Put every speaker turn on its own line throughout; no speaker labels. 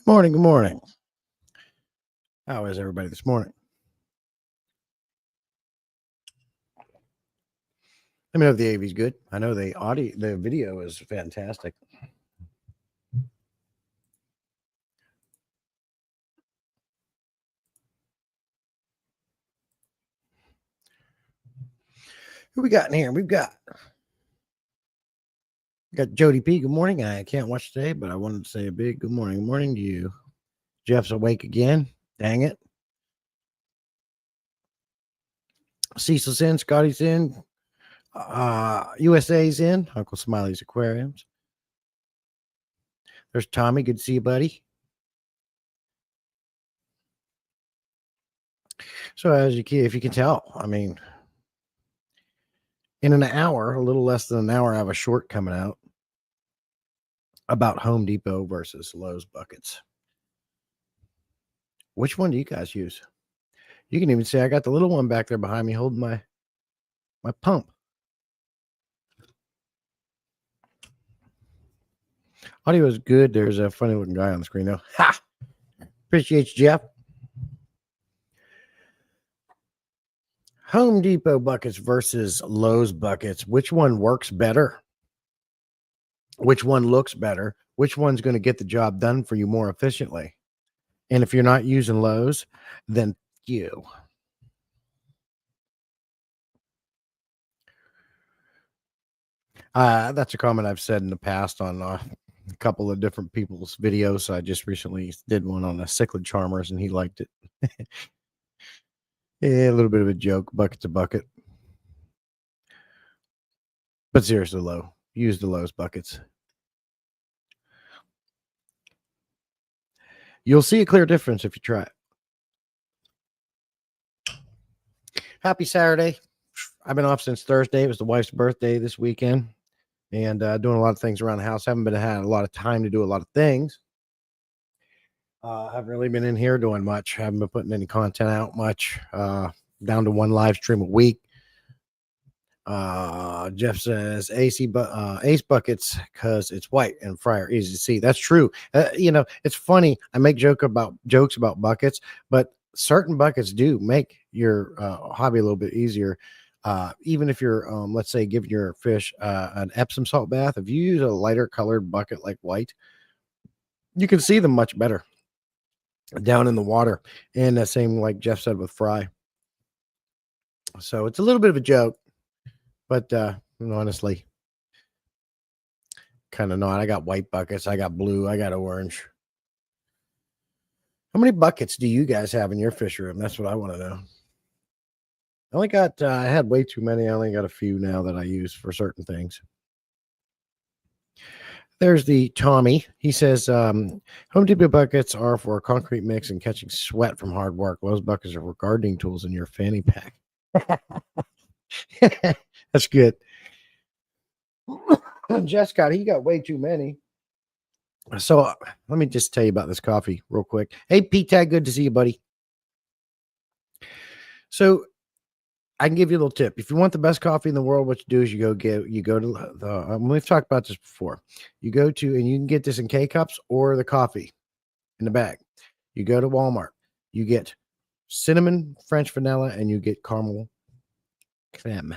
Morning, good morning. How is everybody this morning? Let me know if the AV's good. I know the video is fantastic. Who we got in here? We got Jody P. Good morning. I can't watch today, but I wanted to say a big good morning. Good morning to you. Jeff's awake again. Dang it. Cecil's in, Scotty's in, USA's in, Uncle Smiley's Aquariums. There's Tommy. Good to see you, buddy. So if you can tell, I mean, in an hour, a little less than an hour, I have a short coming out about Home Depot versus Lowe's buckets. Which one do you guys use? You can even see I got the little one back there behind me holding my pump. Audio is good. There's a funny looking guy on the screen though. Ha! Appreciate you, Jeff. Home Depot buckets versus Lowe's buckets. Which one works better? Which one looks better? Which one's going to get the job done for you more efficiently? And if you're not using Lowe's, then you. That's a comment I've said in the past on a couple of different people's videos. I just recently did one on the cichlid charmers, and he liked it. Yeah, a little bit of a joke. Bucket's a bucket. But seriously, Lowe, use the Lowe's buckets. You'll see a clear difference if you try it. Happy Saturday. I've been off since Thursday. It was the wife's birthday this weekend, and doing a lot of things around the house. Haven't had a lot of time to do a lot of things. Haven't really been in here doing much. Haven't been putting any content out much. Down to one live stream a week. Jeff says Ace buckets because it's white and fryer easy to see. That's true. It's funny. I make jokes about buckets, but certain buckets do make your hobby a little bit easier. Even if you're, let's say, giving your fish an Epsom salt bath, if you use a lighter colored bucket like white, you can see them much better down in the water. And the same, like Jeff said, with fry. So it's a little bit of a joke, but honestly, kind of not. I got white buckets. I got blue. I got orange. How many buckets do you guys have in your fish room? That's what I want to know. I had way too many. I only got a few now that I use for certain things. There's the Tommy. He says, Home Depot buckets are for concrete mix and catching sweat from hard work. Lowe's buckets are for gardening tools in your fanny pack. That's good. Jessica, he got way too many. So let me just tell you about this coffee real quick. Hey, Pete Tag, good to see you, buddy. So I can give you a little tip. If you want the best coffee in the world, what you do is you go to the, we've talked about this before. You go to, and you can get this in K-cups or the coffee in the bag. You go to Walmart, you get cinnamon, French vanilla, and you get caramel creme.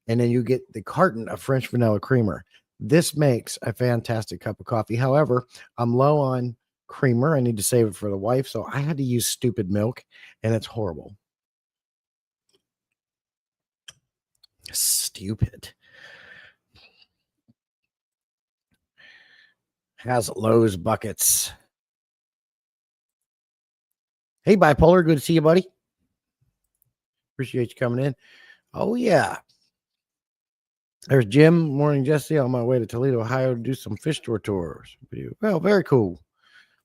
And then you get the carton of French vanilla creamer. This makes a fantastic cup of coffee. However, I'm low on creamer. I need to save it for the wife. So I had to use stupid milk, and it's horrible. Stupid. Has Lowe's buckets. Hey, Bipolar, good to see you, buddy. Appreciate you coming in. Oh, yeah. There's Jim. Morning, Jesse. On my way to Toledo, Ohio to do some fish store tours. Well, very cool.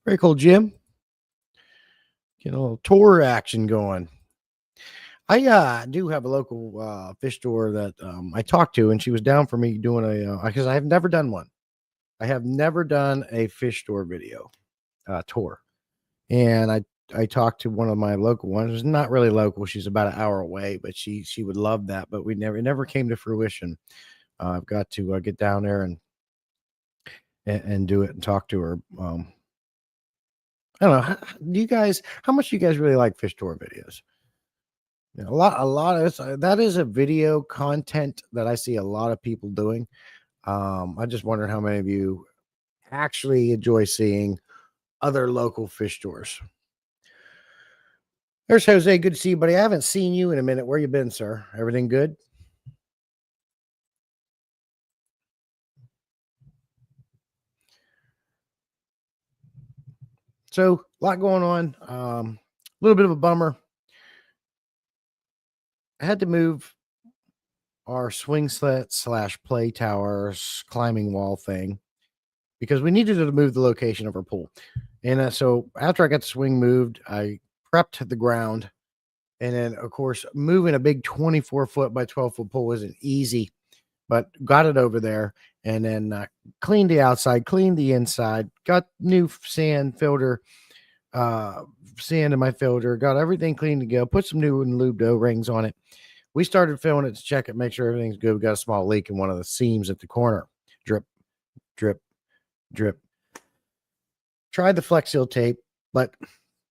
Very cool, Jim. Get a little tour action going. I do have a local fish store that I talked to, and she was down for me doing because I have never done one. I have never done a fish store video tour. And I talked to one of my local ones. It's not really local. She's about an hour away, but she would love that. But it never came to fruition. I've got to get down there and do it and talk to her. I don't know. Do you guys, how much do you guys really like fish tour videos? A lot of that is a video content that I see a lot of people doing. I just wonder how many of you actually enjoy seeing other local fish tours. There's Jose. Good to see you, buddy. I haven't seen you in a minute. Where you been, sir? Everything good? So, a lot going on. A little bit of a bummer. I had to move our swing set / play towers climbing wall thing because we needed to move the location of our pool. And so after I got the swing moved, I prepped the ground. And then, of course, moving a big 24-foot by 12-foot pool isn't easy, but got it over there. And then cleaned the outside, cleaned the inside, got new sand filter, sand in my filter, got everything clean to go, put some new and lubed O-rings on it. We started filling it to check it, make sure everything's good. We got a small leak in one of the seams at the corner. Drip, drip, drip. Tried the Flex Seal tape, but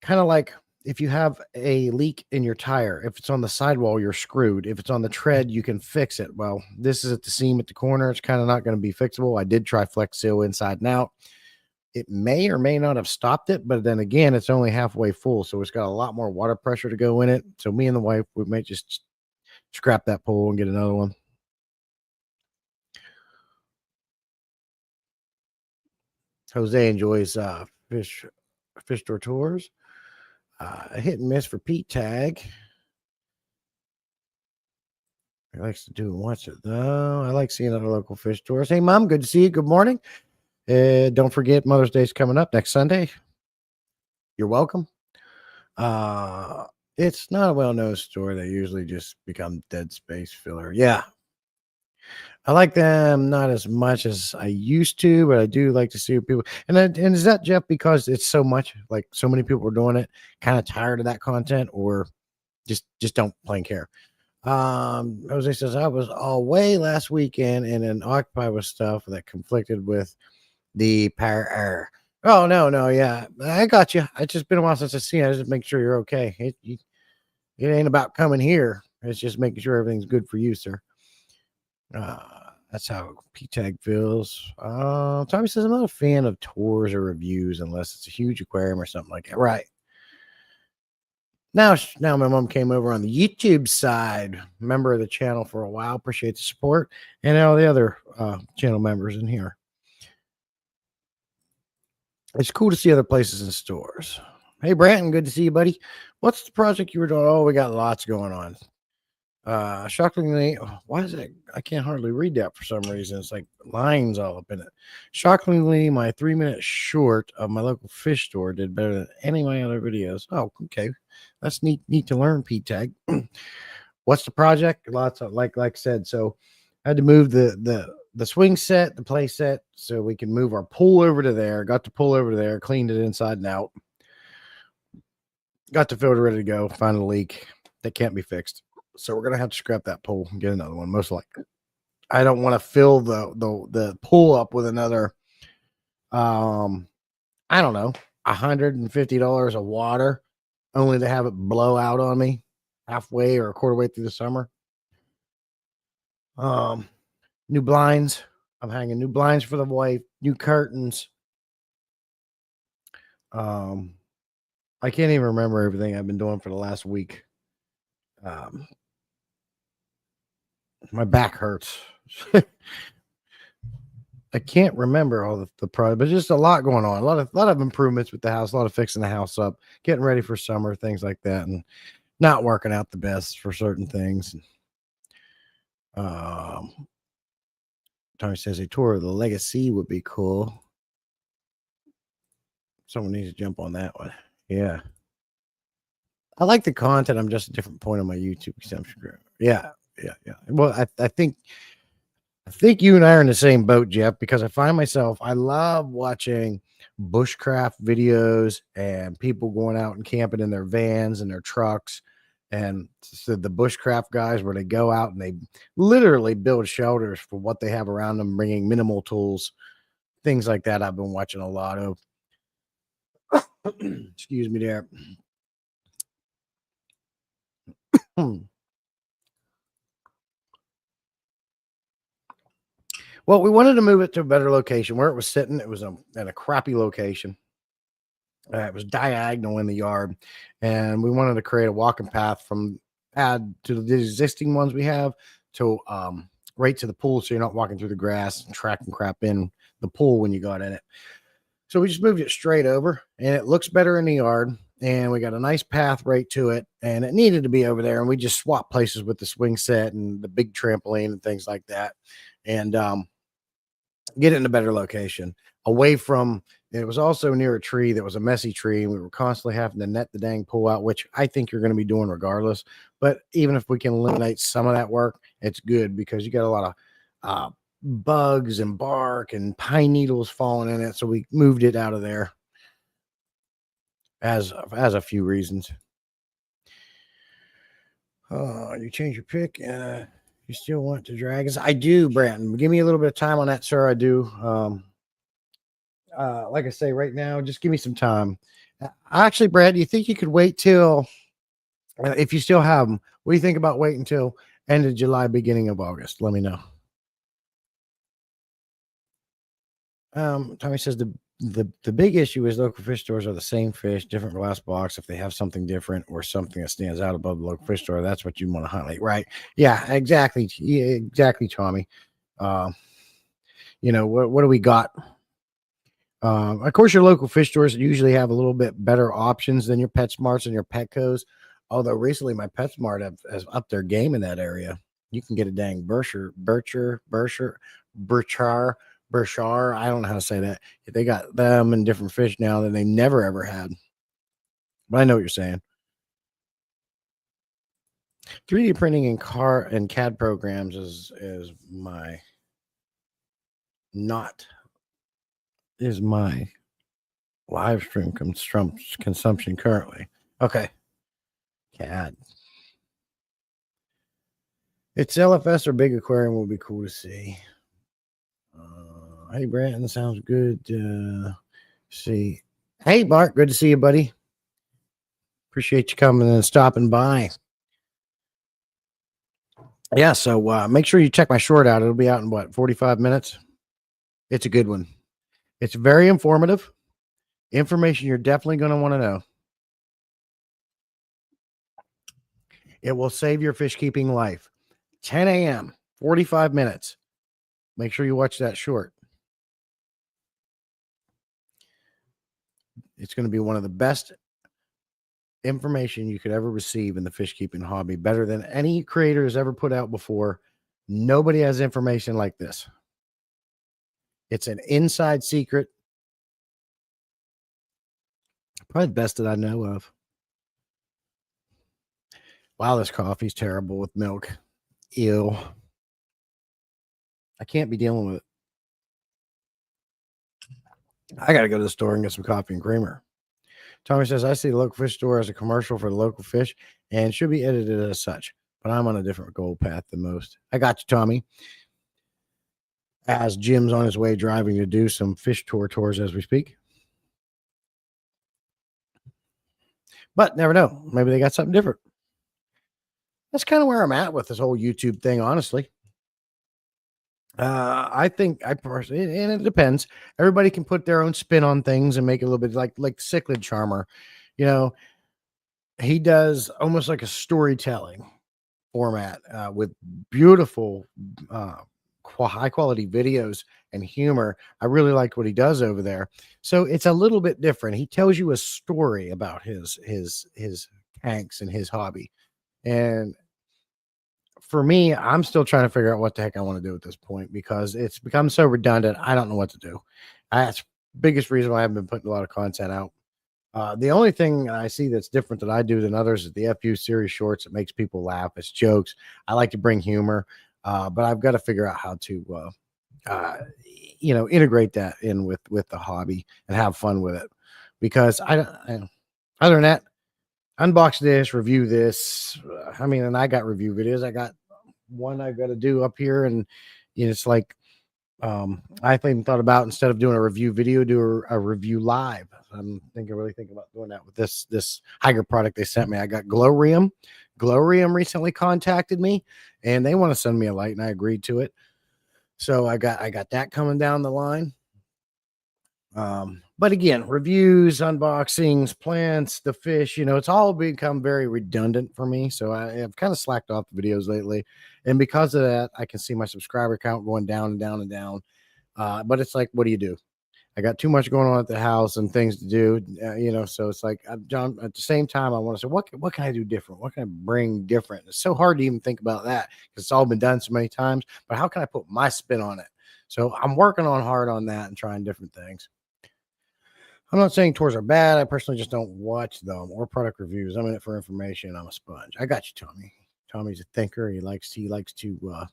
kind of like if you have a leak in your tire, if it's on the sidewall, you're screwed. If it's on the tread, you can fix it. Well, this is at the seam at the corner. It's kind of not going to be fixable. I did try Flex Seal inside and out. It may or may not have stopped it, but then again, it's only halfway full, so it's got a lot more water pressure to go in it. So me and the wife, we may just scrap that pole and get another one. Jose enjoys fish store tours. Hit and miss for Pete Tag. He likes to do and watch it though. I like seeing other local fish tours. Hey, Mom, good to see you. Good morning. Don't forget Mother's Day's coming up next Sunday. You're welcome. It's not a well-known store. They usually just become dead space filler. Yeah. I like them not as much as I used to, but I do like to see people. And is that, Jeff, because it's so much, like so many people are doing it, kind of tired of that content, or just don't plain care? Jose says I was away last weekend and then occupied with stuff that conflicted with the power. Oh no, yeah, I got you. It's just been a while since I seen you. I just make sure you're okay. It ain't about coming here. It's just making sure everything's good for you, sir. That's how P-Tag feels. Tommy says I'm not a fan of tours or reviews unless it's a huge aquarium or something like that. Right. Now my mom came over on the YouTube side, member of the channel for a while. Appreciate the support, and all the other channel members in here. It's cool to see other places and stores. Hey, Branton, good to see you, buddy. What's the project you were doing? Oh, we got lots going on. Shockingly, why is it? I can't hardly read that for some reason. It's like lines all up in it. Shockingly, my 3-minute short of my local fish store did better than any of my other videos. Oh, okay. That's neat to learn, P-Tag. What's the project? Lots of like I said. So I had to move the swing set, the play set, so we can move our pool over to there. Got the pool over there, cleaned it inside and out. Got the filter ready to go. Found a leak that can't be fixed. So we're gonna have to scrap that pool and get another one, most likely. I don't want to fill the pool up with another I don't know, $150 of water only to have it blow out on me halfway or a quarter way through the summer. New blinds. I'm hanging new blinds for the wife, new curtains. I can't even remember everything I've been doing for the last week. My back hurts. I can't remember all the product, but just a lot going on. A lot of improvements with the house, a lot of fixing the house up, getting ready for summer, things like that, and not working out the best for certain things. Tommy says a tour of the Legacy would be cool. Someone needs to jump on that one. Yeah. I like the content. I'm just a different point on my YouTube consumption group. Yeah. Well, I think you and I are in the same boat, Jeff, because I find myself, I love watching bushcraft videos and people going out and camping in their vans and their trucks. And so the bushcraft guys, where they go out and they literally build shelters for what they have around them, bringing minimal tools, things like that. I've been watching a lot of. Excuse me there. Well, we wanted to move it to a better location. Where it was sitting, it was at a crappy location. It was diagonal in the yard, and we wanted to create a walking path from add to the existing ones we have to right to the pool, so you're not walking through the grass and tracking crap in the pool when you got in it. So we just moved it straight over, and it looks better in the yard. And we got a nice path right to it, and it needed to be over there. And we just swapped places with the swing set and the big trampoline and things like that, and get it in a better location away from. It was also near a tree that was a messy tree, and we were constantly having to net the dang pool out, which I think you're going to be doing regardless. But even if we can eliminate some of that work, it's good because you got a lot of bugs and bark and pine needles falling in it. So we moved it out of there as a few reasons. You change your pick and you still want to dragons? I do, Brandon. Give me a little bit of time on that, sir. I do. Like I say, right now, just give me some time. Actually, Brad, do you think you could wait till if you still have them? What do you think about waiting until end of July, beginning of August? Let me know. Tommy says the big issue is local fish stores are the same fish, different glass box. If they have something different or something that stands out above the local fish store, that's what you want to highlight, right? Yeah, exactly. Yeah, exactly, Tommy. What do we got? Of course, your local fish stores usually have a little bit better options than your PetSmarts and your Petco's. Although recently my PetSmart has upped their game in that area. You can get a dang Birchar. I don't know how to say that. They got them and different fish now that they never ever had. But I know what you're saying. 3D printing and CAD programs is my live stream consumption currently. Okay. CAD. It's LFS or big aquarium will be cool to see. Hey, Brandon, sounds good. See. Hey, Mark, good to see you, buddy. Appreciate you coming and stopping by. Yeah, so make sure you check my short out. It'll be out in 45 minutes? It's a good one. It's very informative. Information you're definitely going to want to know. It will save your fish keeping life. 10 a.m., 45 minutes. Make sure you watch that short. It's going to be one of the best information you could ever receive in the fish keeping hobby, better than any creator has ever put out before. Nobody has information like this. It's an inside secret. Probably the best that I know of. Wow, this coffee's terrible with milk. Ew. I can't be dealing with it. I got to go to the store and get some coffee and creamer. Tommy says, I see the local fish store as a commercial for the local fish and should be edited as such, but I'm on a different goal path than most. I got you, Tommy. As Jim's on his way driving to do some fish tours as we speak. But never know. Maybe they got something different. That's kind of where I'm at with this whole YouTube thing, honestly. I think I personally, and it depends. Everybody can put their own spin on things and make it a little bit like Cichlid Charmer. He does almost like a storytelling format with beautiful, high quality videos and humor. I really like what he does over there. So it's a little bit different. He tells you a story about his tanks and his hobby. And for me, I'm still trying to figure out what the heck I want to do at this point because it's become so redundant. I don't know what to do. That's the biggest reason why I haven't been putting a lot of content out. The only thing I see that's different that I do than others is the FU series shorts. It makes people laugh. It's jokes. I like to bring humor, but I've got to figure out how to, integrate that in with the hobby and have fun with it. Because other than that, unbox this, review this. And I got review videos. I got one I've got to do up here, and it's like I've even thought about, instead of doing a review video, do a review live. I'm really thinking about doing that with this Higer product they sent me. I got Glowrium. Glowrium recently contacted me, and they want to send me a light, and I agreed to it. So I got that coming down the line. But again, reviews, unboxings, plants, the fish, it's all become very redundant for me. So I have kind of slacked off the videos lately. And because of that, I can see my subscriber count going down and down and down. But it's like, what do you do? I got too much going on at the house and things to do, so it's like, John, at the same time, I want to say, what can I do different? What can I bring different? It's so hard to even think about that because it's all been done so many times, but how can I put my spin on it? So I'm working on hard on that and trying different things. I'm not saying tours are bad. I personally just don't watch them or product reviews. I'm in it for information. I'm a sponge. I got you, Tommy. Tommy's a thinker. He likes to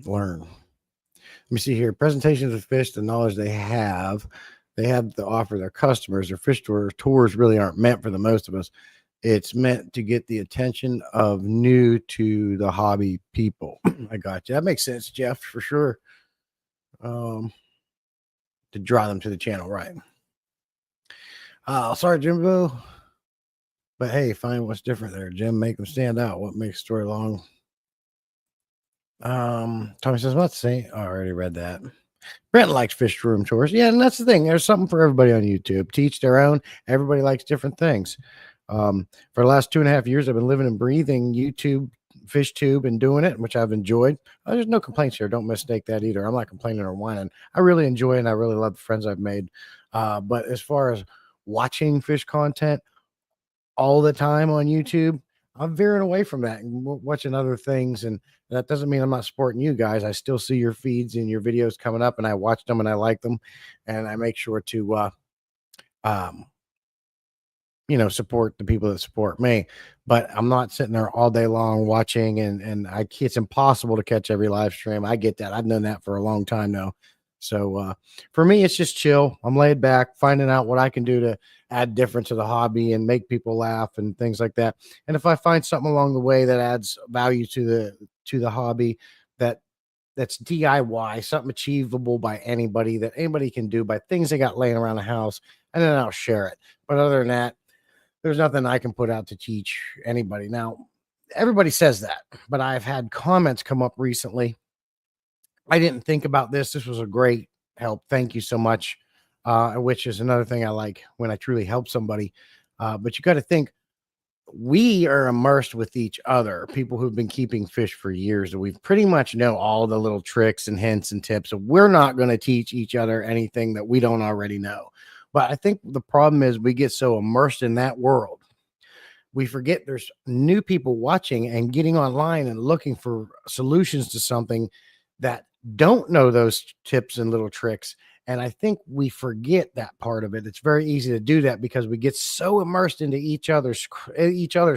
learn. Let me see here. Presentations of fish, the knowledge they have to offer their customers. Their fish tours really aren't meant for the most of us. It's meant to get the attention of new to the hobby people. I got you. That makes sense, Jeff, for sure. To draw them to the channel, right? Sorry, Jimbo. But hey, find what's different there, Jim. Make them stand out. What makes story long? Tommy says, "What's say?" I already read that. Brent likes fish room tours. Yeah, and that's the thing. There's something for everybody on YouTube. Teach their own. Everybody likes different things. For the last 2.5 years, I've been living and breathing YouTube, fish tube, and doing it, which I've enjoyed. There's no complaints here. Don't mistake that either. I'm not complaining or whining. I really enjoy it, and I really love the friends I've made. But as far as watching fish content all the time on YouTube, I'm veering away from that and watching other things. And that doesn't mean I'm not supporting you guys. I still see your feeds and your videos coming up, and I watch them and I like them, and I make sure to support the people that support me. But I'm not sitting there all day long watching, and it's impossible to catch every live stream. I get that. I've known that for a long time now. So for me, it's just chill. I'm laid back, finding out what I can do to add different to the hobby and make people laugh and things like that. And if I find something along the way that adds value to the hobby, that's DIY, something achievable by anybody, that anybody can do by things they got laying around the house, and then I'll share it. But other than that, there's nothing I can put out to teach anybody. Now, everybody says that, but I've had comments come up recently. I didn't think about this. This was a great help. Thank you so much. Which is another thing I like when I truly help somebody. But you got to think, we are immersed with each other, people who've been keeping fish for years, and we pretty much know all the little tricks and hints and tips. So we're not going to teach each other anything that we don't already know. But I think the problem is we get so immersed in that world, we forget there's new people watching and getting online and looking for solutions to something that don't know those tips and little tricks. And I think we forget that part of it. It's very easy to do that because we get so immersed into each other's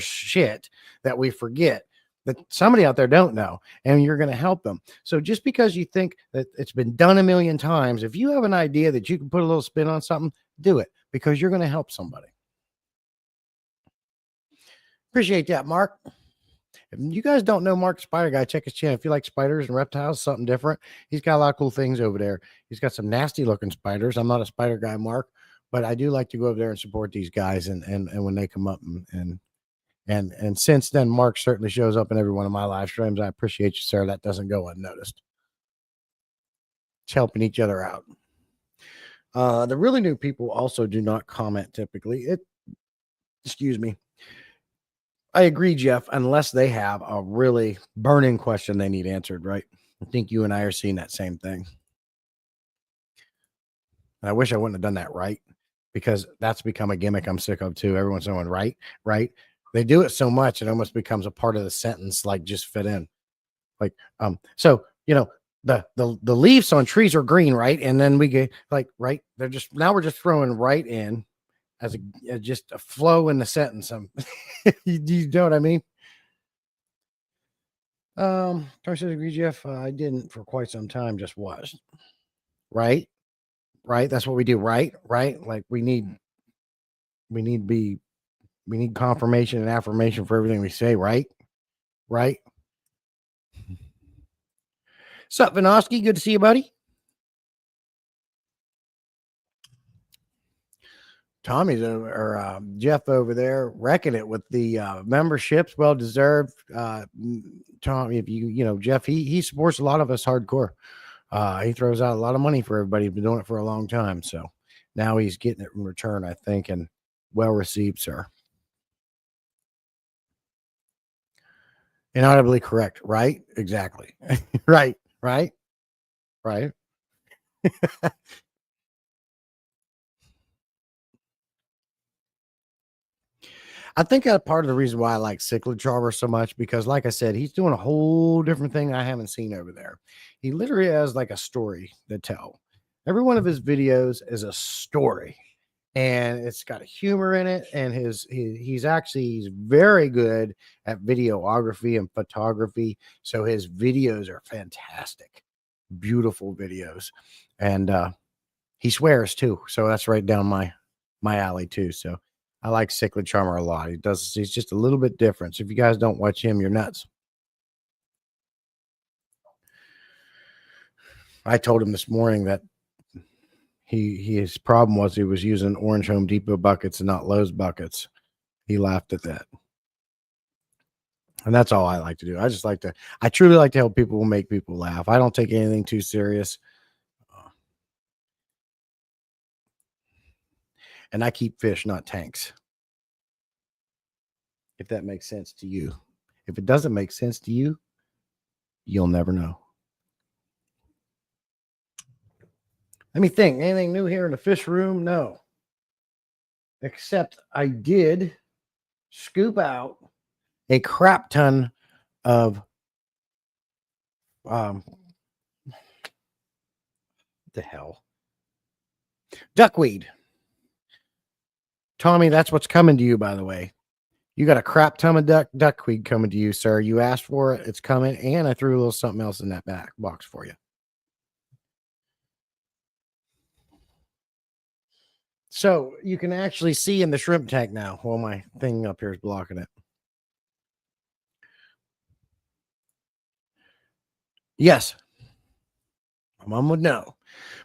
shit that we forget that somebody out there don't know, and you're going to help them. So just because you think that it's been done a million times, if you have an idea that you can put a little spin on something, do it, because you're going to help somebody. Appreciate that, Mark. If you guys don't know Mark Spider Guy, check his channel. If you like spiders and reptiles, something different, he's got a lot of cool things over there. He's got some nasty looking spiders. I'm not a spider guy, Mark, but I do like to go over there and support these guys. And when they come up and since then, Mark certainly shows up in every one of my live streams. I appreciate you, sir. That doesn't go unnoticed. It's helping each other out. The really new people also do not comment typically. Excuse me. I agree, Jeff, unless they have a really burning question they need answered, right? I think you and I are seeing that same thing. And I wish I wouldn't have done that, right? Because that's become a gimmick I'm sick of too. Everyone's saying, right, right. They do it so much, it almost becomes a part of the sentence, like just fit in. Like, so the leaves on trees are green, right? And then we get like, right, we're just throwing right in as just a flow in the sentence. You know what I mean? Tony says, agree, Jeff. I didn't for quite some time, just was. Right? Right? That's what we do, right? Right? Like we need to be We need confirmation and affirmation for everything we say, right? Right? Sup, Vinosky? Good to see you, buddy. Tommy's over, or Jeff over there wrecking it with the memberships. Well deserved. Tommy, if you know Jeff, he supports a lot of us hardcore. He throws out a lot of money for everybody. He's been doing it for a long time, so now he's getting it in return, I think, and well received, sir. Inaudibly correct, right? Exactly. Right. I think that's part of the reason why I like Cichlid Charmer so much because, like I said, he's doing a whole different thing I haven't seen over there. He literally has like a story to tell. Every one of his videos is a story, and it's got humor in it. And he's very good at videography and photography. So his videos are fantastic, beautiful videos, and he swears too. So that's right down my alley too. So I like Cichlid Charmer a lot. He's just a little bit different. So if you guys don't watch him, you're nuts. I told him this morning that his problem was he was using Orange Home Depot buckets and not Lowe's buckets. He laughed at that. And that's all I like to do. I truly like to help people make people laugh. I don't take anything too serious. And I keep fish, not tanks. If that makes sense to you. If it doesn't make sense to you, you'll never know. Let me think. Anything new here in the fish room? No. Except I did scoop out a crap ton of what the hell? Duckweed. Tommy, that's what's coming to you, by the way. You got a crap ton of duckweed coming to you, sir. You asked for it. It's coming. And I threw a little something else in that back box for you. So you can actually see in the shrimp tank now. Well, my thing up here is blocking it. Yes. My mom would know.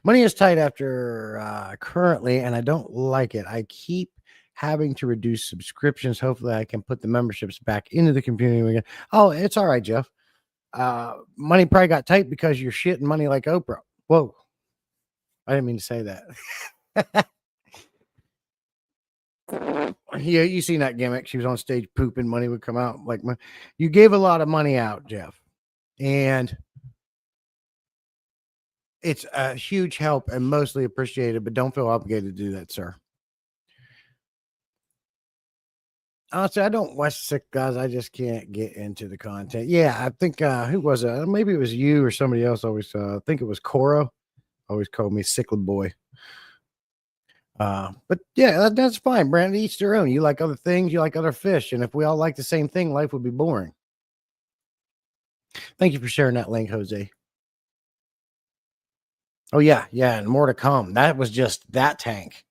Money is tight after currently, and I don't like it. I keep having to reduce subscriptions. Hopefully, I can put the memberships back into the community again. Oh, it's all right, Jeff. Money probably got tight because you're shitting money like Oprah. Whoa. I didn't mean to say that. Yeah, you seen that gimmick. She was on stage pooping, money would come out. Like, you gave a lot of money out, Jeff. And it's a huge help and mostly appreciated, but don't feel obligated to do that, sir. Honestly, I don't watch sick guys. I just can't get into the content. Yeah, I think who was it? Maybe it was you or somebody else. Always, I think it was Coro. Always called me Cichlid Boy. But yeah, that's fine. Brandon, each their own. You like other things, you like other fish, and if we all like the same thing, life would be boring. Thank you for sharing that link, Jose. Oh yeah, and more to come. That was just that tank.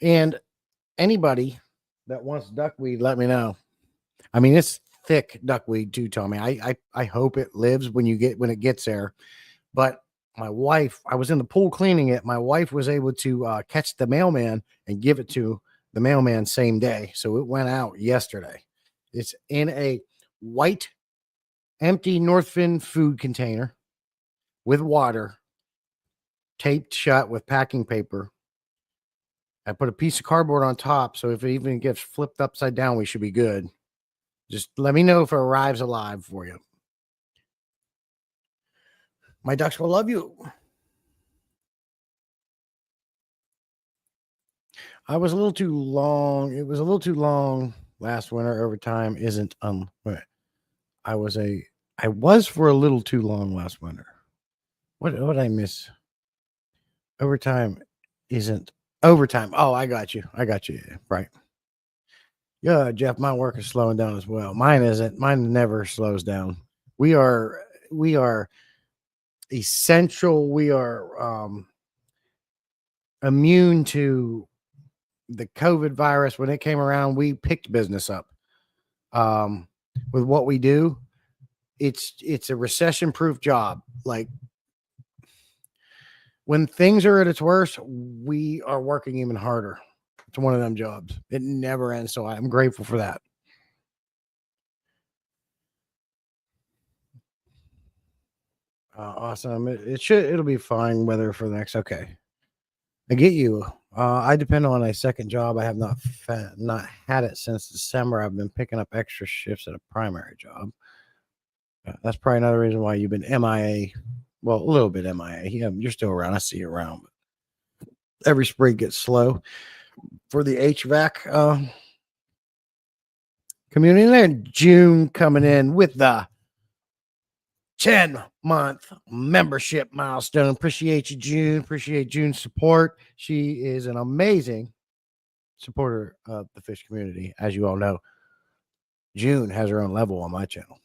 And anybody that wants duckweed, let me know. I mean, it's thick duckweed too, Tommy. I hope it lives when it gets there. But my wife, I was in the pool cleaning it. My wife was able to catch the mailman and give it to the mailman same day. So it went out yesterday. It's in a white, empty Northfin food container with water, taped shut with packing paper. I put a piece of cardboard on top, so if it even gets flipped upside down, we should be good. Just let me know if it arrives alive for you. My ducks will love you. I was a little too long. It was a little too long last winter. Overtime isn't I was for a little too long last winter. What did I miss? Overtime isn't overtime. Oh, I got you. Yeah, right. Yeah, Jeff, my work is slowing down as well. Mine isn't. Mine never slows down. We are essential. We are immune to the COVID virus, when it came around, we picked business up. With what we do, it's a recession-proof job. Like, when things are at its worst, we are working even harder. It's one of them jobs. It never ends. So I'm grateful for that. Awesome. It'll be fine weather for the next. Okay. I get you. I depend on a second job. I have not had it since December. I've been picking up extra shifts at a primary job. That's probably another reason why you've been MIA. Well, a little bit MIA. Yeah, you're still around. I see you around. But every spring gets slow for the HVAC community. And then June coming in with the 10-month membership milestone. Appreciate you, June. Appreciate June's support. She is an amazing supporter of the fish community. As you all know, June has her own level on my channel.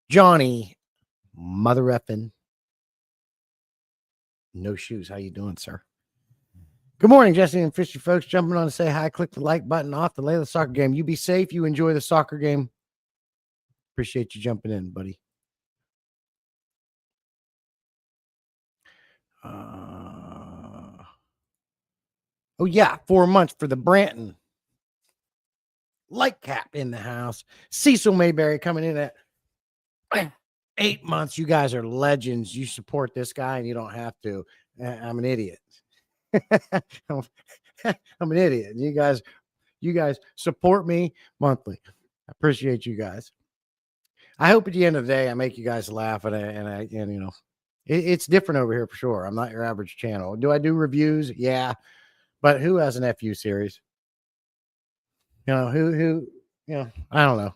Johnny, mother effing no shoes. How you doing, sir? Good morning, Jesse and Fishy folks. Jumping on to say hi. Click the like button off the Layla soccer game. You be safe. You enjoy the soccer game. Appreciate you jumping in, buddy. Oh, yeah. 4 months for the Branton. Light cap in the house. Cecil Mayberry coming in at 8 months. You guys are legends. You support this guy and you don't have to. I'm an idiot. I'm an idiot. You guys support me monthly. I appreciate you guys. I hope at the end of the day I make you guys laugh and you know, it's different over here for sure. I'm not your average channel. Do I do reviews? Yeah, but who has an FU series? You know, who you know, I don't know.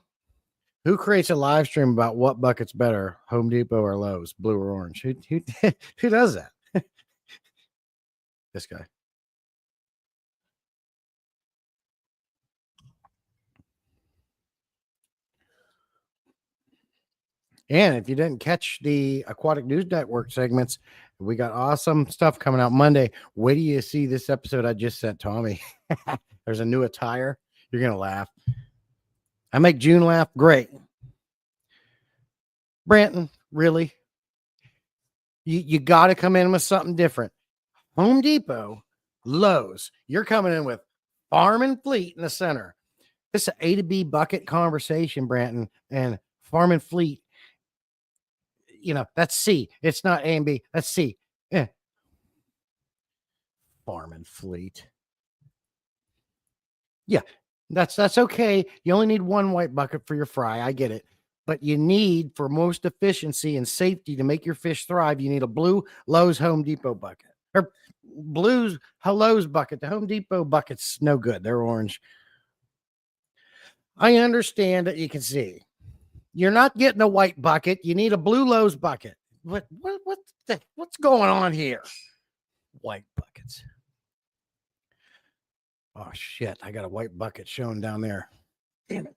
Who creates a live stream about what bucket's better, Home Depot or Lowe's, blue or orange? Who does that? This guy. And if you didn't catch the Aquatic News Network segments, we got awesome stuff coming out Monday. Wait till you see this episode I just sent Tommy. There's a new attire. You're going to laugh. I make June laugh. Great. Branton, really? You got to come in with something different. Home Depot, Lowe's. You're coming in with Farm and Fleet in the center. This is an A to B bucket conversation, Branton, and Farm and Fleet. You know, that's C. It's not A and B. That's C. Farm and Fleet. Yeah, that's okay. You only need one white bucket for your fry. I get it. But you need, for most efficiency and safety to make your fish thrive, you need a blue Lowe's Home Depot bucket. Or blue's Lowe's bucket. The Home Depot bucket's no good. They're orange. I understand that you can see. You're not getting a white bucket. You need a blue Lowe's bucket. What's going on here? White buckets. Oh, shit. I got a white bucket showing down there. Damn it.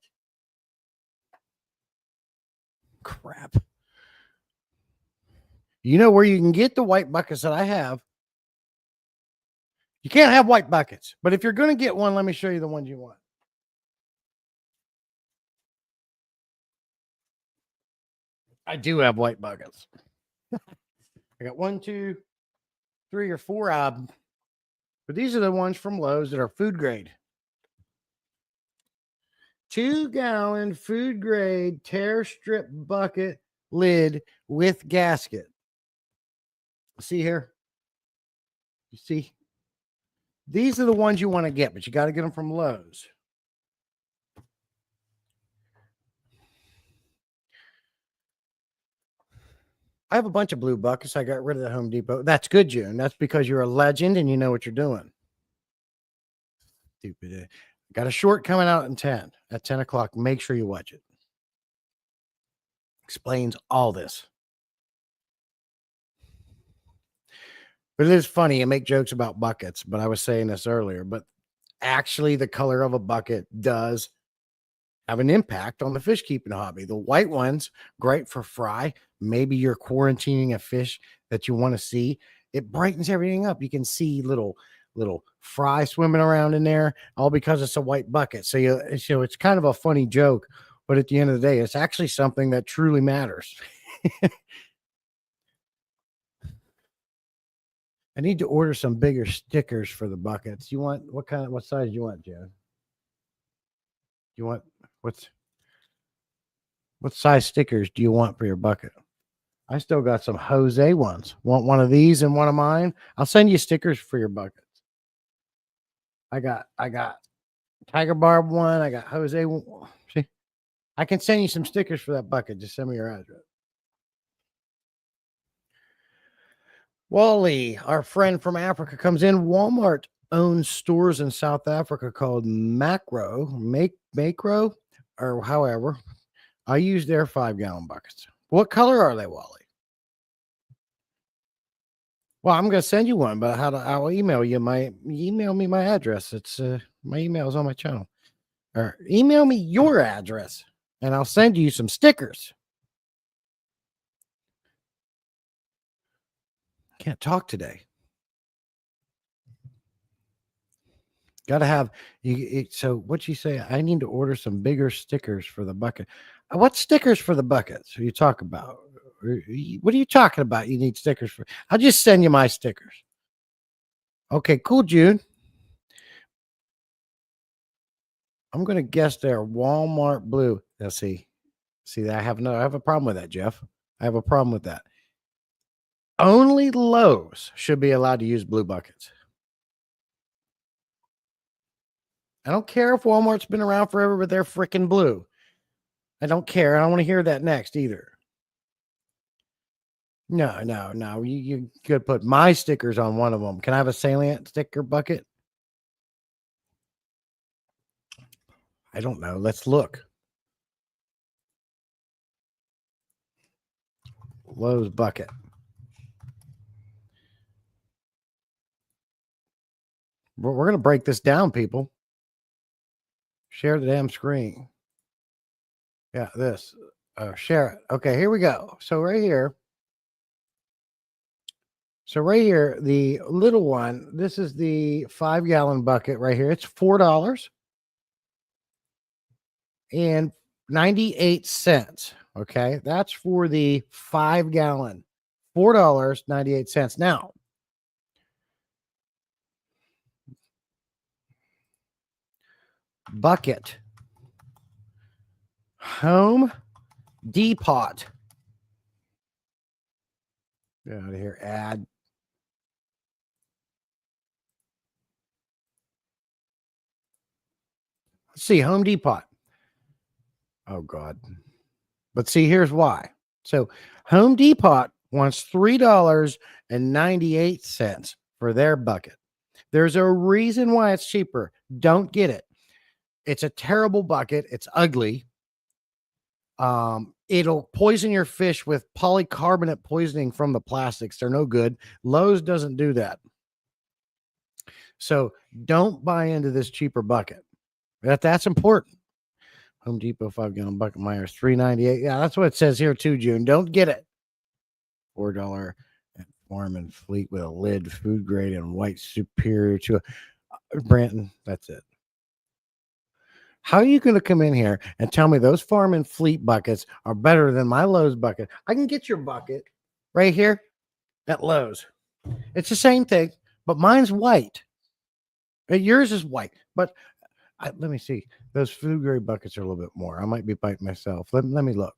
Crap. You know where you can get the white buckets that I have? You can't have white buckets. But if you're going to get one, let me show you the ones you want. I do have white buckets. I got 1, 2, 3, or 4 of them. But these are the ones from Lowe's that are food grade. 2-gallon food grade tear strip bucket lid with gasket. See here? You see? These are the ones you want to get, but you got to get them from Lowe's. I have a bunch of blue buckets. I got rid of the Home Depot. That's good, June. That's because you're a legend and you know what you're doing. Stupid. Got a short coming out at 10 o'clock. Make sure you watch it. Explains all this. But it is funny. You make jokes about buckets, but I was saying this earlier, but actually the color of a bucket does have an impact on the fish keeping hobby. The white ones, great for fry. Maybe you're quarantining a fish that you want to see. It brightens everything up. You can see little little fry swimming around in there, all because it's a white bucket. So it's kind of a funny joke, but at the end of the day, it's actually something that truly matters. I need to order some bigger stickers for the buckets. You want what size do you want, Jen? You want what size stickers do you want for your bucket? I still got some Jose ones. Want one of these and one of mine? I'll send you stickers for your buckets. I got Tiger Barb one. I got Jose one. See, I can send you some stickers for that bucket. Just send me your address. Wally, our friend from Africa, comes in. Walmart owns stores in South Africa called Makro, or however. I use their 5-gallon buckets. What color are they, Wally? Well, I'm going to send you one, but I'll email you email me my address. It's my email is on my channel. Or email me your address and I'll send you some stickers. Can't talk today. Got to have you. So what you say? I need to order some bigger stickers for the bucket. What stickers for the buckets are you talking about? What are you talking about? You need stickers for? I'll just send you my stickers. Okay, cool, June. I'm gonna guess they're Walmart blue. Let's see that I have a problem with that, Jeff. I have a problem with that. Only Lowe's should be allowed to use blue buckets. I don't care if Walmart's been around forever, but they're freaking blue. I don't care. I don't want to hear that next either. No. You could put my stickers on one of them. Can I have a Salient sticker bucket? I don't know. Let's look. Lowe's bucket. We're going to break this down, people. Share the damn screen. Yeah, this. Share it. Okay, here we go. So right here, the little one, this is the 5-gallon bucket right here. It's $4.98. Okay, that's for the 5-gallon. $4.98. Now, bucket. Home Depot. Get out of here. Ad. Let's see. Home Depot. Oh, God. But see, here's why. So Home Depot wants $3.98 for their bucket. There's a reason why it's cheaper. Don't get it. It's a terrible bucket. It's ugly. It'll poison your fish with polycarbonate poisoning from the plastics. They're no good. Lowe's doesn't do that. So don't buy into this cheaper bucket. That's important. Home Depot 5-gallon bucket Myers $3.98. Yeah, that's what it says here too, June. Don't get it. $4 at Farm and Fleet with a lid, food grade and white, superior to Branton. That's it. How are you going to come in here and tell me those Farm and Fleet buckets are better than my Lowe's bucket? I can get your bucket right here at Lowe's. It's the same thing, but mine's white. Yours is white, but let me see. Those food grade buckets are a little bit more. I might be biting myself. Let me look.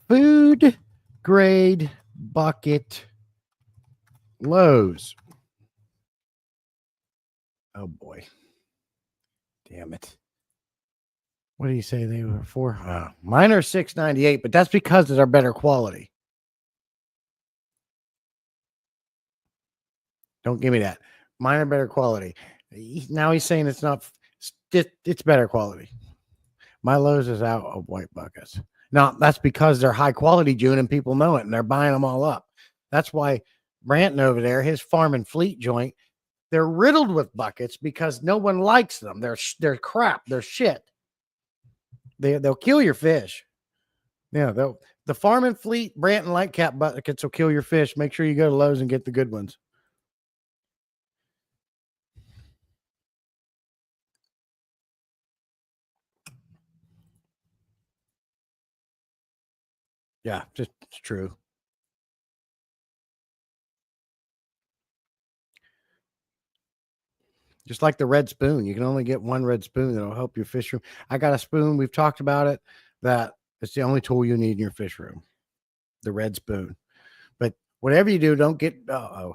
Food grade bucket Lowe's. Oh boy. Damn it. What do you say they were for? Mine are $6.98, but that's because they're better quality. Don't give me that. Mine are better quality. Now he's saying it's not. It's better quality. My Lowe's is out of white buckets. Now, that's because they're high quality, June, and people know it, and they're buying them all up. That's why Branton over there, his Farm and Fleet joint, they're riddled with buckets because no one likes them. They're crap. They're shit. They'll kill your fish. Yeah, the Farm and Fleet Branton Lightcap buckets will kill your fish. Make sure you go to Lowe's and get the good ones. Yeah, just it's true. Just like the red spoon, you can only get one red spoon that'll help your fish room. I got a spoon. We've talked about it. That it's the only tool you need in your fish room, the red spoon. But whatever you do, don't get.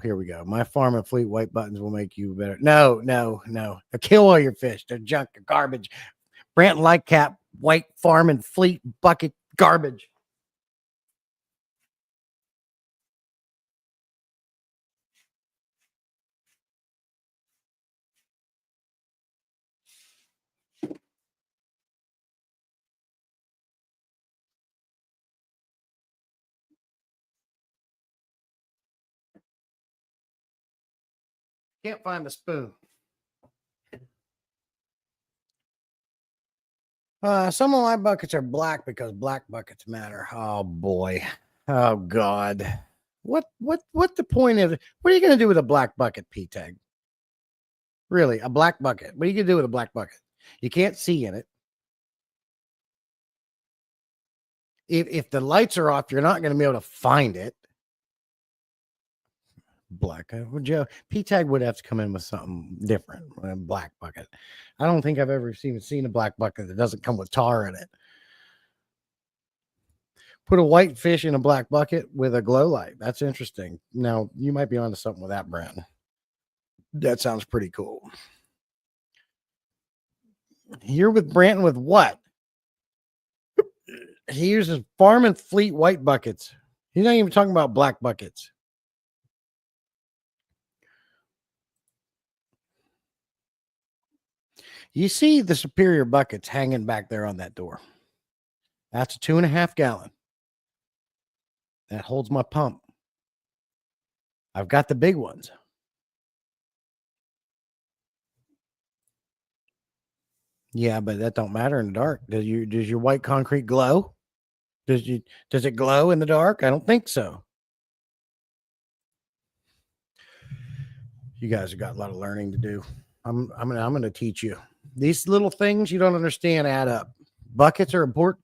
Here we go. My farm and fleet white buttons will make you better. No, no, no. They'll kill all your fish. They're junk, they're garbage. Branton Lightcap, white farm and fleet bucket garbage. Can't find the spoon. Some of my buckets are black because black buckets matter. Oh boy. Oh God. What the point of it? What are you gonna do with a black bucket, P-Tag? Really, a black bucket. What are you gonna do with a black bucket? You can't see in it. If the lights are off, you're not gonna be able to find it. Black. Joe P-Tag would have to come in with something different. A black bucket. I don't think I've ever seen a black bucket that doesn't come with tar in it. Put a white fish in a black bucket with a glow light. That's interesting. Now you might be onto something with that, Brent. That sounds pretty cool. You're with Branton with what? He uses farm and fleet white buckets. He's not even talking about black buckets. You see the Superior buckets hanging back there on that door. That's a 2.5 gallon. That holds my pump. I've got the big ones. Yeah, but that don't matter in the dark. Does your white concrete glow? Does it glow in the dark? I don't think so. You guys have got a lot of learning to do. I'm gonna teach you. These little things you don't understand add up. Buckets are important.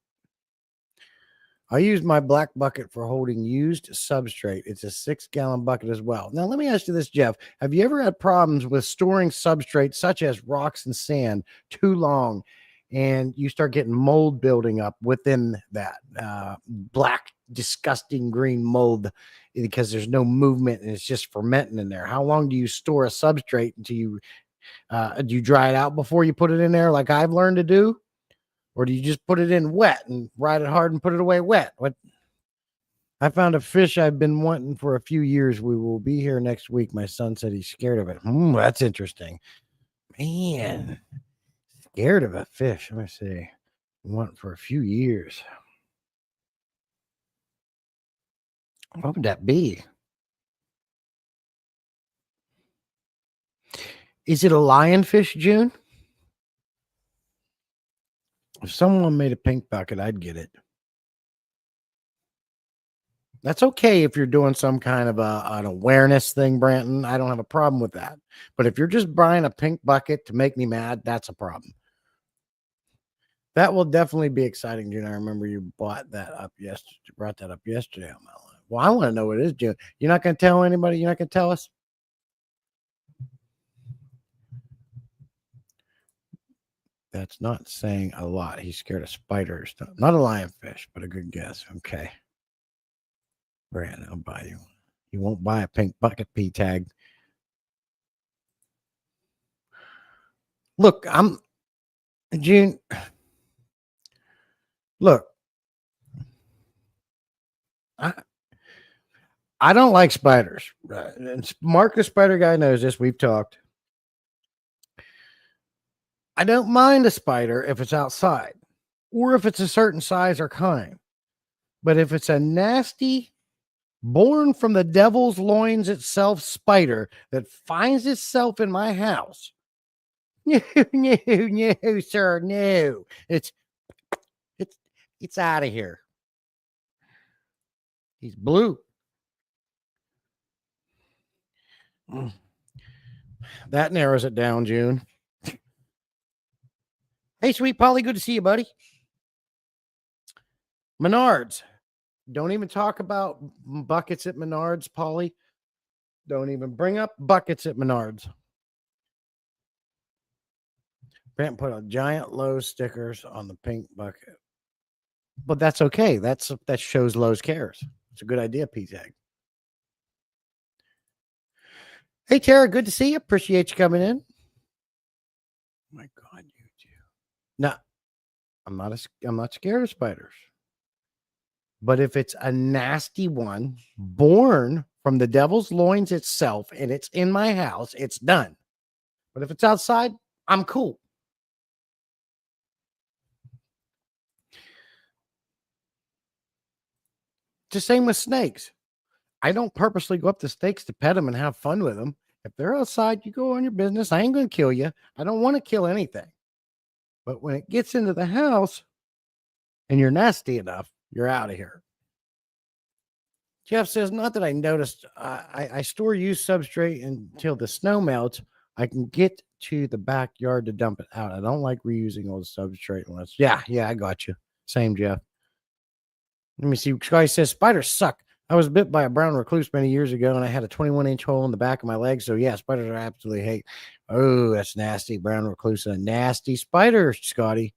I use my black bucket for holding used substrate. It's a 6-gallon bucket as well. Now, let me ask you this, Jeff. Have you ever had problems with storing substrate such as rocks and sand too long and you start getting mold building up within that black, disgusting green mold because there's no movement and it's just fermenting in there? How long do you store a substrate until you do you dry it out before you put it in there like I've learned to do? Or do you just put it in wet and ride it hard and put it away wet? What? I found a fish I've been wanting for a few years. We will be here next week. My son said he's scared of it. That's interesting. Man, scared of a fish. Let me see. Want for a few years. What would that be? Is it a lionfish, June? If someone made a pink bucket, I'd get it. That's okay if you're doing some kind of an awareness thing, Branton. I don't have a problem with that. But if you're just buying a pink bucket to make me mad, that's a problem. That will definitely be exciting, June. I remember you brought that up yesterday on my line. Well, I want to know what it is, June. You're not going to tell anybody? You're not going to tell us? That's not saying a lot. He's scared of spiders. Not a lionfish, but a good guess. Okay. Brandon, I'll buy you. You won't buy a pink bucket, P-Tag. Look, June. Look, I don't like spiders. And Mark, the spider guy, knows this. We've talked. I don't mind a spider if it's outside or if it's a certain size or kind. But if it's a nasty, born from the devil's loins itself spider that finds itself in my house, no, sir, no. It's out of here. He's blue. That narrows it down, June. Hey, sweet Polly, good to see you, buddy. Menards. Don't even talk about buckets at Menards, Polly. Don't even bring up buckets at Menards. Brent put a giant Lowe's stickers on the pink bucket. But that's okay. That shows Lowe's cares. It's a good idea, P-Tag. Hey, Tara, good to see you. Appreciate you coming in. My God, you two. No, I'm not scared of spiders. But if it's a nasty one born from the devil's loins itself and it's in my house, it's done. But if it's outside, I'm cool. It's the same with snakes. I don't purposely go up to snakes to pet them and have fun with them. If they're outside, you go on your business. I ain't going to kill you. I don't want to kill anything. But when it gets into the house and you're nasty enough, you're out of here. Jeff says, not that I noticed. I store used substrate until the snow melts. I can get to the backyard to dump it out. I don't like reusing old substrate unless. Yeah, I got you. Same, Jeff. Let me see. Sky says, spiders suck. I was bit by a brown recluse many years ago, and I had a 21-inch hole in the back of my leg. So, yeah, spiders are absolutely hate. Oh, that's nasty. Brown recluse, a nasty spider, Scotty.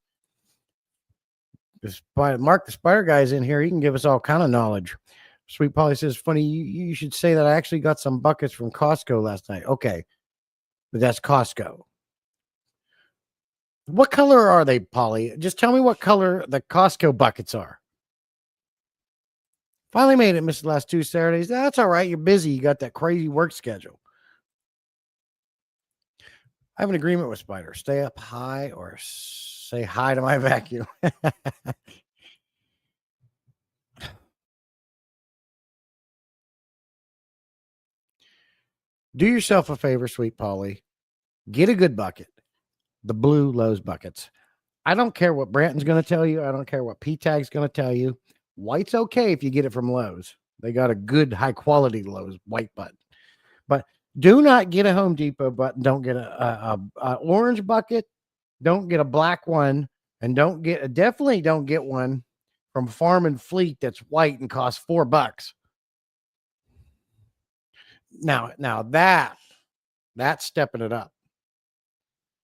Mark, the spider guy's in here. He can give us all kind of knowledge. Sweet Polly says, funny, you should say that I actually got some buckets from Costco last night. Okay, but that's Costco. What color are they, Polly? Just tell me what color the Costco buckets are. Finally made it, missed the last 2 Saturdays. That's all right. You're busy. You got that crazy work schedule. I have an agreement with Spider. Stay up high or say hi to my vacuum. Do yourself a favor, Sweet Polly. Get a good bucket. The blue Lowe's buckets. I don't care what Branton's going to tell you. I don't care what P-Tag's going to tell you. White's okay if you get it from Lowe's. They got a good, high-quality Lowe's white button. But do not get a Home Depot button. Don't get a orange bucket. Don't get a black one. And definitely don't get one from Farm and Fleet that's white and costs $4. Now that's stepping it up.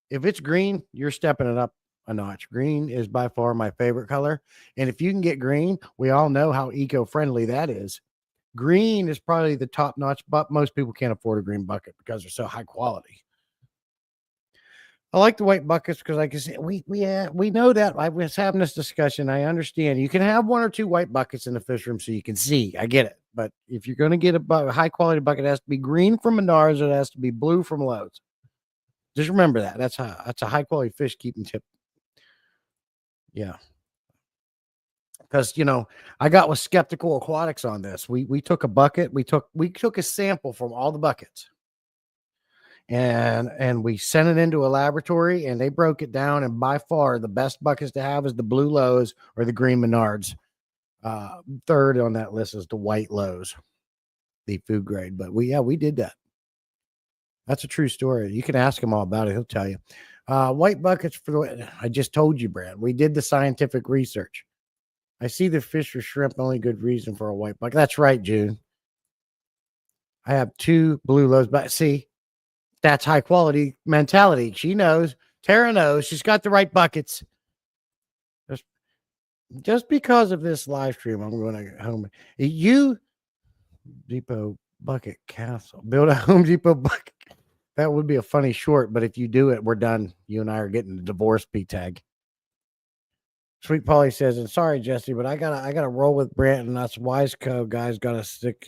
If it's green, you're stepping it up a notch. Green is by far my favorite color. And if you can get green, we all know how eco-friendly that is. Green is probably the top notch, but most people can't afford a green bucket because they're so high quality. I like the white buckets because, like I said, we know that. I was having this discussion. I understand you can have 1 or 2 white buckets in the fish room so you can see. I get it. But if you're going to get a high quality bucket, it has to be green from Menards. It has to be blue from Lowe's. Just remember that. That's a high quality fish keeping tip. Yeah. Because I got with Skeptical Aquatics on this. We took a bucket. We took a sample from all the buckets. And we sent it into a laboratory and they broke it down. And by far the best buckets to have is the blue Lowe's or the green Menards. Third on that list is the white Lowe's, the food grade. But we did that. That's a true story. You can ask him all about it. He'll tell you. White buckets I just told you, Brad. We did the scientific research. I see the fish or shrimp. Only good reason for a white bucket. That's right, June. I have 2 blue Lowe's, but see, that's high quality mentality. She knows. Tara knows. She's got the right buckets. Just because of this live stream, I'm going to home. Depot bucket castle. Build a Home Depot bucket. That would be a funny short, but if you do it, we're done. You and I are getting the divorce, P-Tag. Sweet Polly says, and sorry, Jesse, but I gotta roll with Brent, and that's Wiseco guys gotta stick.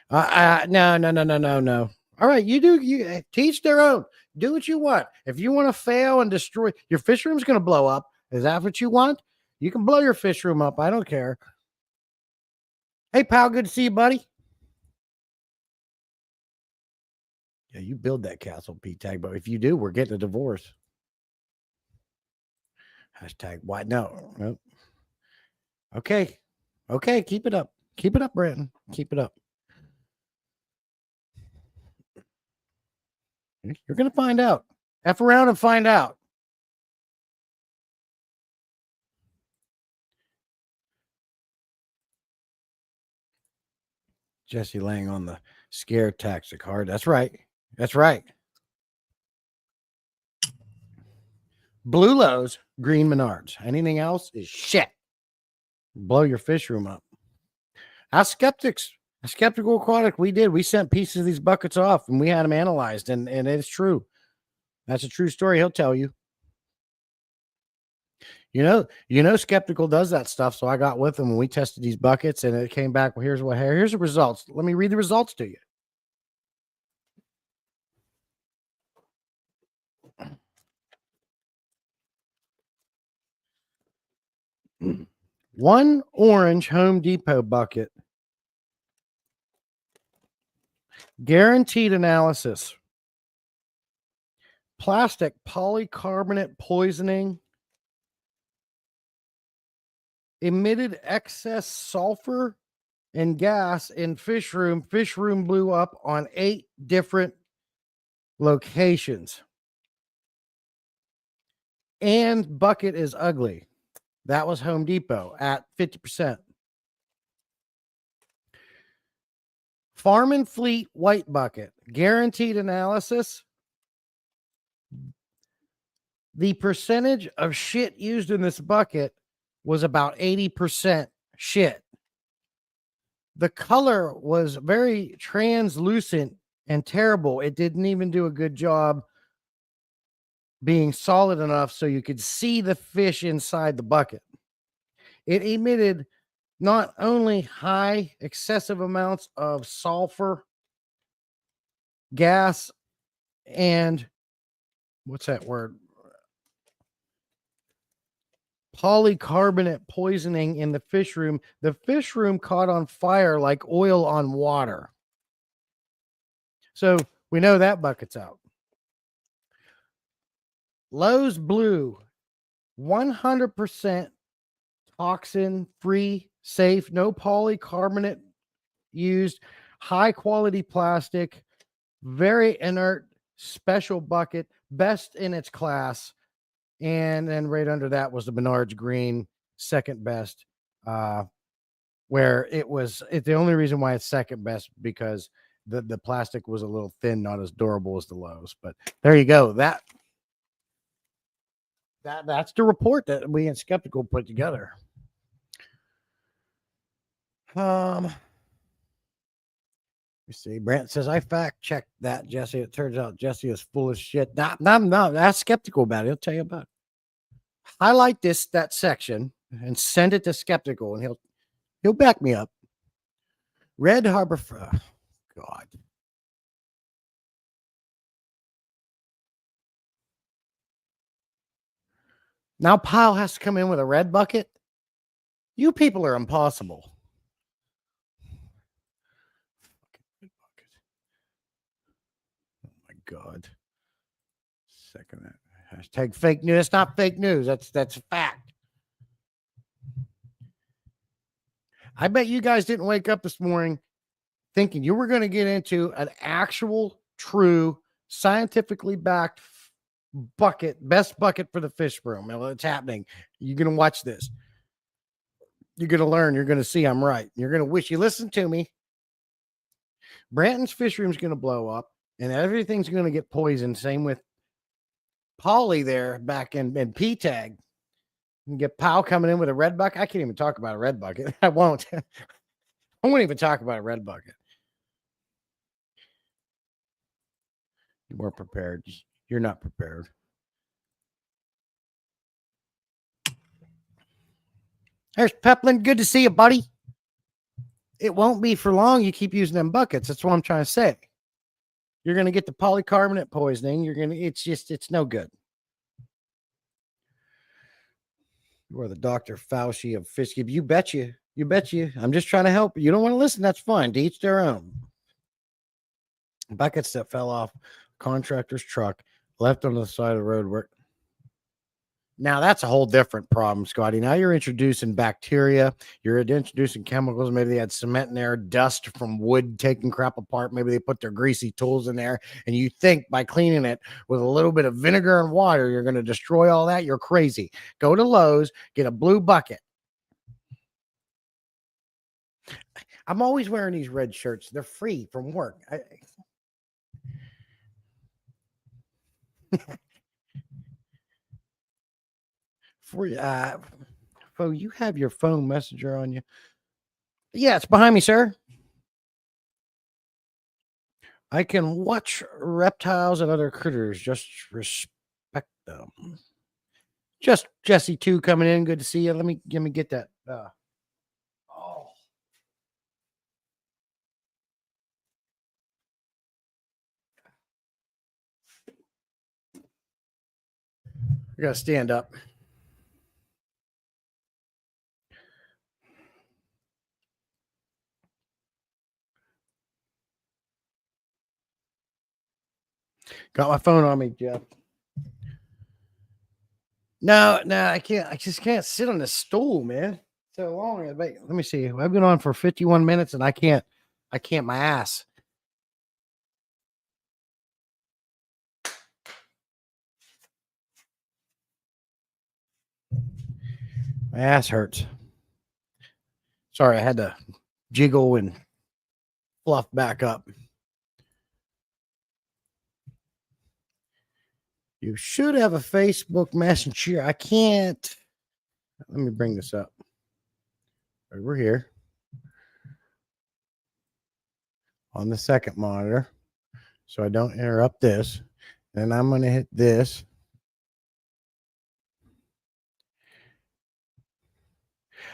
No. All right, you teach their own. Do what you want. If you want to fail and destroy your fish room's gonna blow up. Is that what you want? You can blow your fish room up. I don't care. Hey, pal, good to see you, buddy. Yeah, you build that castle, P-Tag, but if you do, we're getting a divorce. Hashtag why? No. Nope. Okay. Keep it up. Keep it up, Brandon. Keep it up. You're going to find out. F around and find out. Jesse laying on the scare tactic hard. That's right. That's right. Blue Lowe's, green Menards. Anything else is shit. Blow your fish room up. Us skeptics, a Skeptical Aquatic, we did. We sent pieces of these buckets off and we had them analyzed, and it's true. That's a true story. He'll tell you. You know, Skeptical does that stuff. So I got with him when we tested these buckets, and it came back. Well, here's the results. Let me read the results to you. One orange Home Depot bucket. Guaranteed analysis. Plastic polycarbonate poisoning. Emitted excess sulfur and gas in fish room. Fish room blew up on 8 different locations. And bucket is ugly. That was Home Depot at 50%. Farm and Fleet white bucket. Guaranteed analysis. The percentage of shit used in this bucket was about 80% shit. The color was very translucent and terrible. It didn't even do a good job being solid enough so you could see the fish inside the bucket. It emitted not only high excessive amounts of sulfur, gas, and what's that word? Polycarbonate poisoning in the fish room. The fish room caught on fire like oil on water. So we know that bucket's out. Lowe's Blue, 100% toxin free, safe, no polycarbonate used, high quality plastic, very inert, special bucket, best in its class. And then right under that was the Menards Green, second best, where the only reason why it's second best because the plastic was a little thin, not as durable as the Lowe's. But there you go. That's the report that we and Skeptical put together. You see, Brent says, I fact checked that, Jesse. It turns out Jesse is full of shit. No, that's Skeptical about it. He'll tell you about it. Highlight that section and send it to Skeptical, and he'll back me up. Red Harbor, God. Now Pyle has to come in with a red bucket. You people are impossible. God. Second hashtag fake news. It's not fake news. That's a fact. I bet you guys didn't wake up this morning thinking you were going to get into an actual, true, scientifically backed bucket, best bucket for the fish room. It's happening. You're going to watch this. You're going to learn. You're going to see I'm right. You're going to wish you listened to me. Branton's fish room is going to blow up. And everything's going to get poisoned. Same with Polly there back in P-Tag. You get Powell coming in with a red bucket. I can't even talk about a red bucket. I won't. I won't even talk about a red bucket. You weren't prepared. You're not prepared. There's Peplin. Good to see you, buddy. It won't be for long. You keep using them buckets. That's what I'm trying to say. You're going to get the polycarbonate poisoning. It's no good. You are the Dr. Fauci of fish. You bet you. I'm just trying to help. You don't want to listen. That's fine. To each their own. Buckets that fell off contractor's truck, left on the side of the road. Now that's a whole different problem, Scotty. Now you're introducing bacteria. You're introducing chemicals. Maybe they had cement in there, dust from wood taking crap apart. Maybe they put their greasy tools in there. And you think by cleaning it with a little bit of vinegar and water, you're going to destroy all that. You're crazy. Go to Lowe's, get a blue bucket. I'm always wearing these red shirts. They're free from work. For you have your phone messenger on you. Yeah, it's behind me, sir. I can watch reptiles and other critters. Just respect them. Just Jesse 2 coming in. Good to see you. Let me get that. Oh. I gotta stand up. Got my phone on me, Jeff. No, I can't. I just can't sit on the stool, man. So long. Wait, let me see. I've been on for 51 minutes and I can't my ass. My ass hurts. Sorry, I had to jiggle and fluff back up. You should have a Facebook Messenger. I can't. Let me bring this up. We're here on the second monitor, so I don't interrupt this. And I'm going to hit this.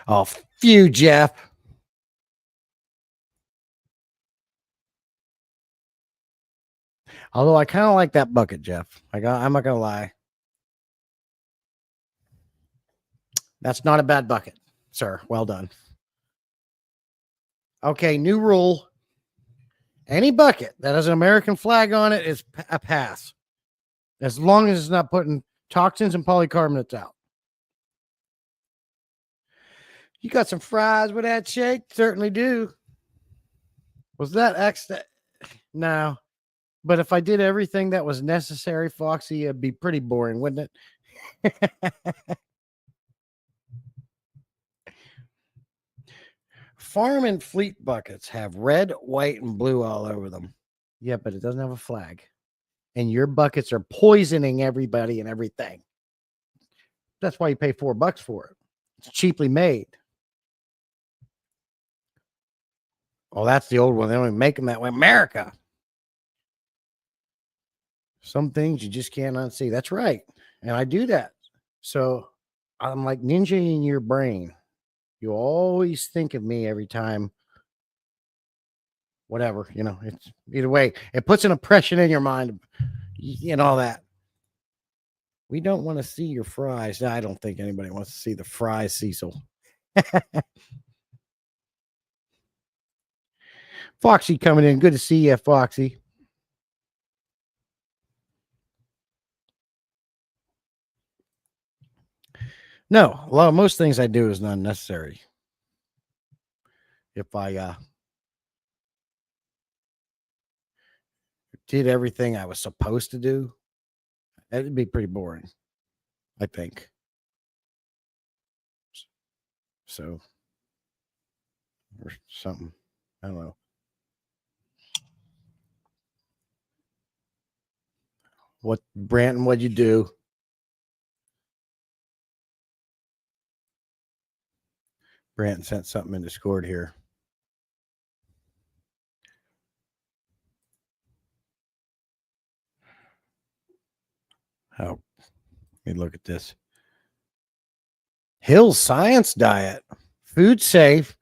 Oh, phew, Jeff. Although I kind of like that bucket, Jeff. I'm not going to lie. That's not a bad bucket, sir. Well done. Okay, new rule. Any bucket that has an American flag on it is a pass. As long as it's not putting toxins and polycarbonates out. You got some fries with that shake? Certainly do. Was that extra? No. But if I did everything that was necessary, Foxy, it'd be pretty boring, wouldn't it? Farm and Fleet buckets have red, white, and blue all over them. Yeah, but it doesn't have a flag. And your buckets are poisoning everybody and everything. That's why you pay $4 for it. It's cheaply made. Oh, that's the old one. They don't even make them that way. America. Some things you just can't unsee. That's right. And I do that. So I'm like ninja in your brain. You always think of me every time. Whatever, it's either way. It puts an impression in your mind and all that. We don't want to see your fries. I don't think anybody wants to see the fries, Cecil. Foxy coming in. Good to see you, Foxy. No, most things I do is not necessary. If I did everything I was supposed to do, it'd be pretty boring, I think. So, or something. I don't know. What, Branton, what'd you do? Branton sent something in Discord here. Oh, let me look at this. Hill Science Diet. Food safe.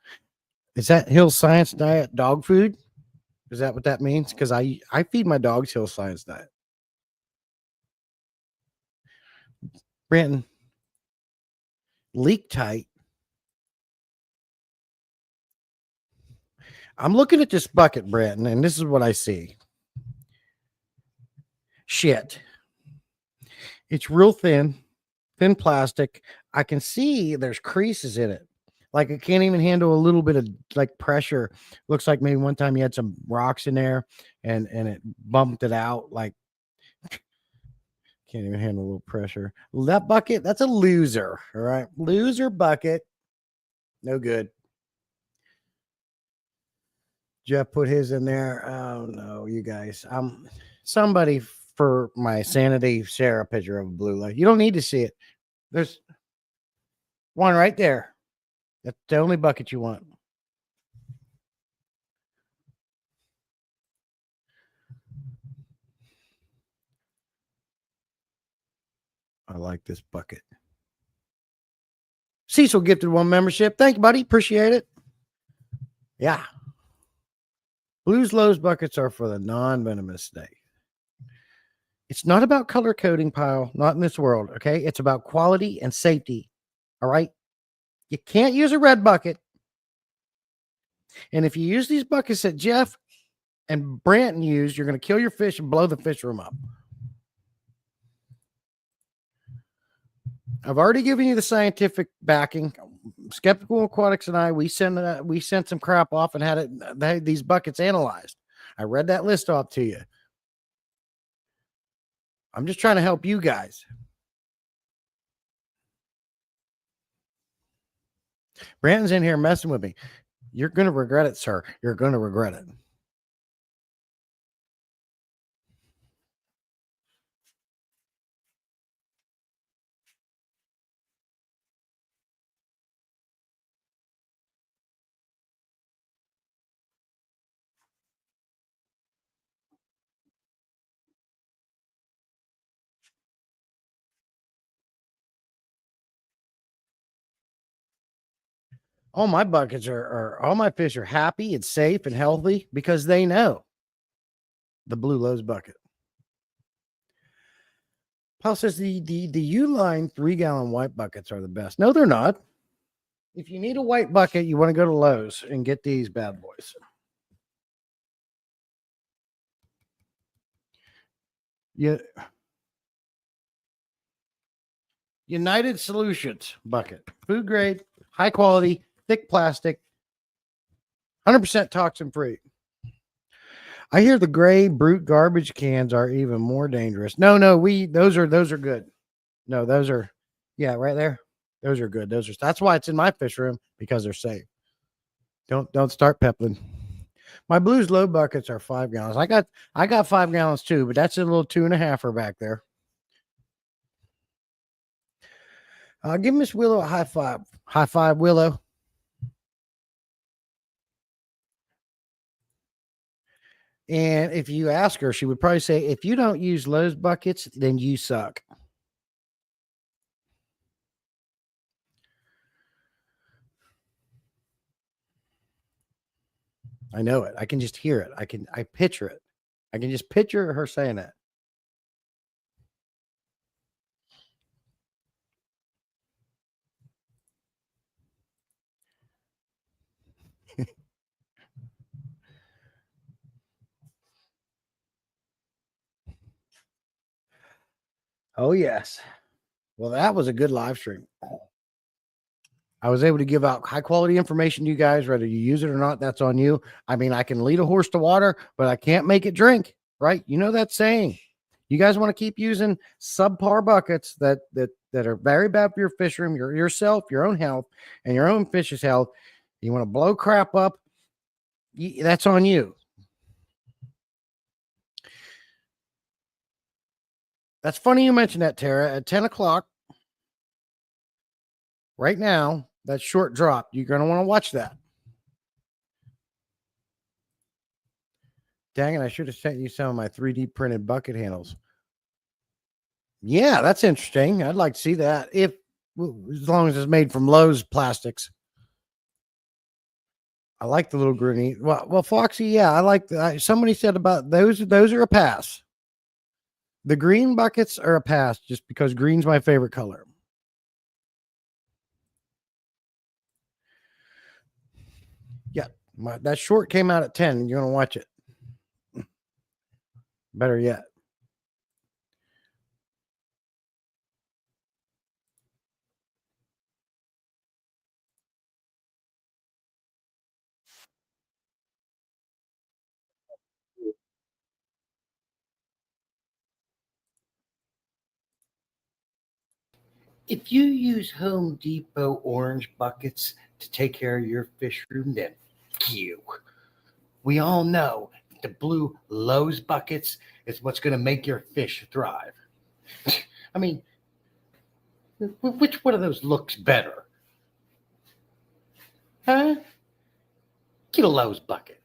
Is that Hill Science Diet dog food? Is that what that means? Because I feed my dogs Hill Science Diet. Branton, leak tight. I'm looking at this bucket, Branton, and this is what I see. Shit. It's real thin plastic. I can see there's creases in it. Like it can't even handle a little bit of like pressure. Looks like maybe one time you had some rocks in there and it bumped it out. Like can't even handle a little pressure. That bucket, that's a loser. All right. Loser bucket. No good. Jeff put his in there. Oh no, you guys. Somebody for my sanity share a picture of a blue light. You don't need to see it. There's one right there. That's the only bucket you want. I like this bucket. Cecil gifted one membership. Thank you, buddy. Appreciate it. Yeah. Blues Lowe's buckets are for the non-venomous snake. It's not about color coding, pile. Not in this world, okay? It's about quality and safety, all right? You can't use a red bucket. And if you use these buckets that Jeff and Branton used, you're going to kill your fish and blow the fish room up. I've already given you the scientific backing. Skeptical Aquatics and I, we sent some crap off and had these buckets analyzed. I read that list off to you. I'm just trying to help you guys. Brandon's in here messing with me. You're going to regret it, sir. You're going to regret it. All my buckets are all my fish are happy and safe and healthy because they know the Blue Lowe's bucket. Paul says the Uline 3-gallon white buckets are the best. No, they're not. If you need a white bucket, you want to go to Lowe's and get these bad boys. Yeah. United Solutions bucket. Food grade, high quality, thick plastic, 100% toxin free. I hear the gray brute garbage cans are even more dangerous. No, those are good. No, those are, yeah, right there. Those are good. That's why it's in my fish room, because they're safe. Don't start peppling. My Blues Low buckets are 5 gallons. I got 5 gallons too, but that's a little 2.5er back there. Give Miss Willow a high five. High five, Willow. And if you ask her, she would probably say, if you don't use Lowe's buckets, then you suck. I know it. I can just hear it. I picture it. I can just picture her saying that. Oh, yes. Well, that was a good live stream. I was able to give out high quality information to you guys, whether you use it or not. That's on you. I mean, I can lead a horse to water, but I can't make it drink, right? You know that saying. You guys want to keep using subpar buckets that are very bad for your fish room, yourself, your own health, and your own fish's health. You want to blow crap up, that's on you. That's funny you mentioned that, Tara. At 10 o'clock right now, that short drop, you're going to want to watch that. Dang it, I should have sent you some of my 3D printed bucket handles. Yeah, that's interesting. I'd like to see that, as long as it's made from Lowe's plastics. I like the little greeny. Well, Foxy, yeah, I like that. Somebody said about those. Those are a pass. The green buckets are a pass, just because green's my favorite color. Yeah, that short came out at 10. You're gonna watch it. Better yet. If you use Home Depot orange buckets to take care of your fish room, then you. We all know the blue Lowe's buckets is what's going to make your fish thrive. I mean, which one of those looks better? Huh? Get a Lowe's bucket.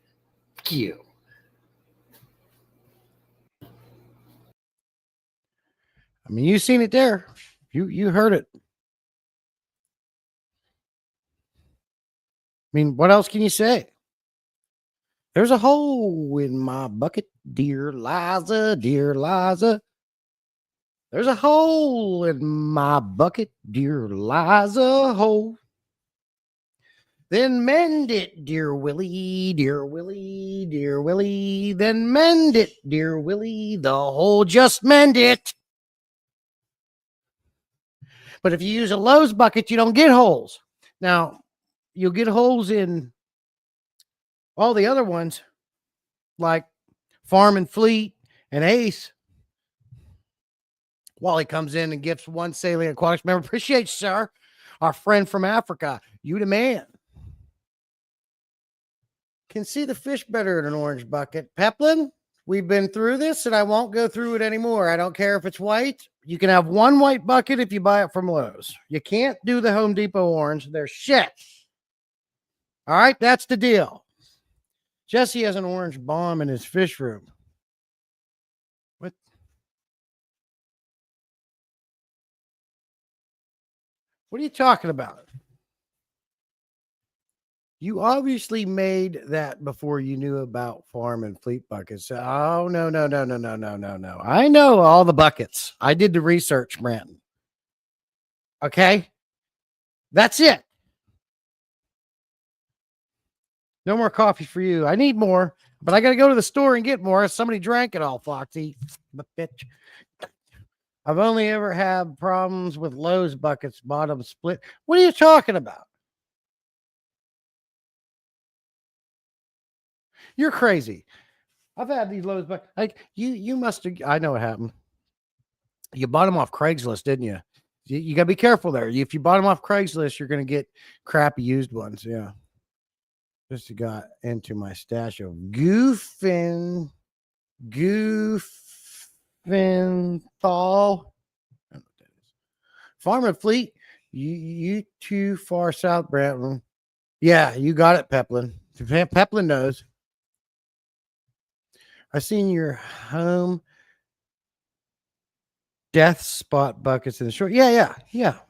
You. I mean, you seen it there. You heard it. I mean, what else can you say? There's a hole in my bucket, dear Liza, dear Liza. There's a hole in my bucket, dear Liza, hole. Then mend it, dear Willie, dear Willie, dear Willie. Then mend it, dear Willie, the hole, just mend it. But if you use a Lowe's bucket, you don't get holes. Now, you'll get holes in all the other ones, like Farm and Fleet and Ace. Wally comes in and gifts one Salient Aquatics member. Appreciate you, sir. Our friend from Africa. You the man. Can see the fish better in an orange bucket. Peplin, we've been through this and I won't go through it anymore. I don't care if it's white. You can have one white bucket if you buy it from Lowe's. You can't do the Home Depot orange. They're shit. All right, that's the deal. Jesse has an orange bomb in his fish room. What? What are you talking about? You obviously made that before you knew about Farm and Fleet buckets. Oh, no. I know all the buckets. I did the research, Brandon. Okay? That's it. No more coffee for you. I need more, but I got to go to the store and get more. Somebody drank it all, Foxy. Bitch. I've only ever had problems with Lowe's buckets, bottom split. What are you talking about? You're crazy. I've had these Lowe's buckets. Like you must have. I know what happened. You bought them off Craigslist, didn't you? You got to be careful there. If you bought them off Craigslist, you're going to get crappy used ones. Yeah. Just got into my stash of Goofenthal. Farm and Fleet, you too far south, Brantlin. Yeah, you got it, Peplin. Peplin knows. I seen your home death spot buckets in the short. Yeah.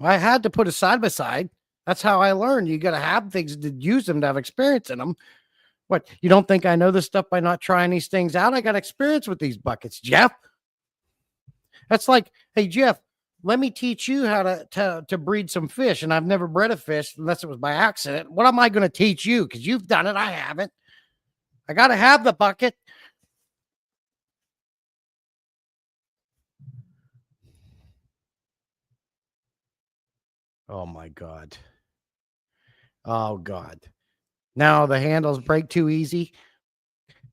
I had to put it side by side. That's how I learned. You got to have things to use them to have experience in them. What, you don't think I know this stuff by not trying these things out? I got experience with these buckets, Jeff. That's like, hey, Jeff, let me teach you how to breed some fish. And I've never bred a fish unless it was by accident. What am I going to teach you? Because you've done it. I haven't. I got to have the bucket. Oh, my God. Oh, God. Now the handles break too easy.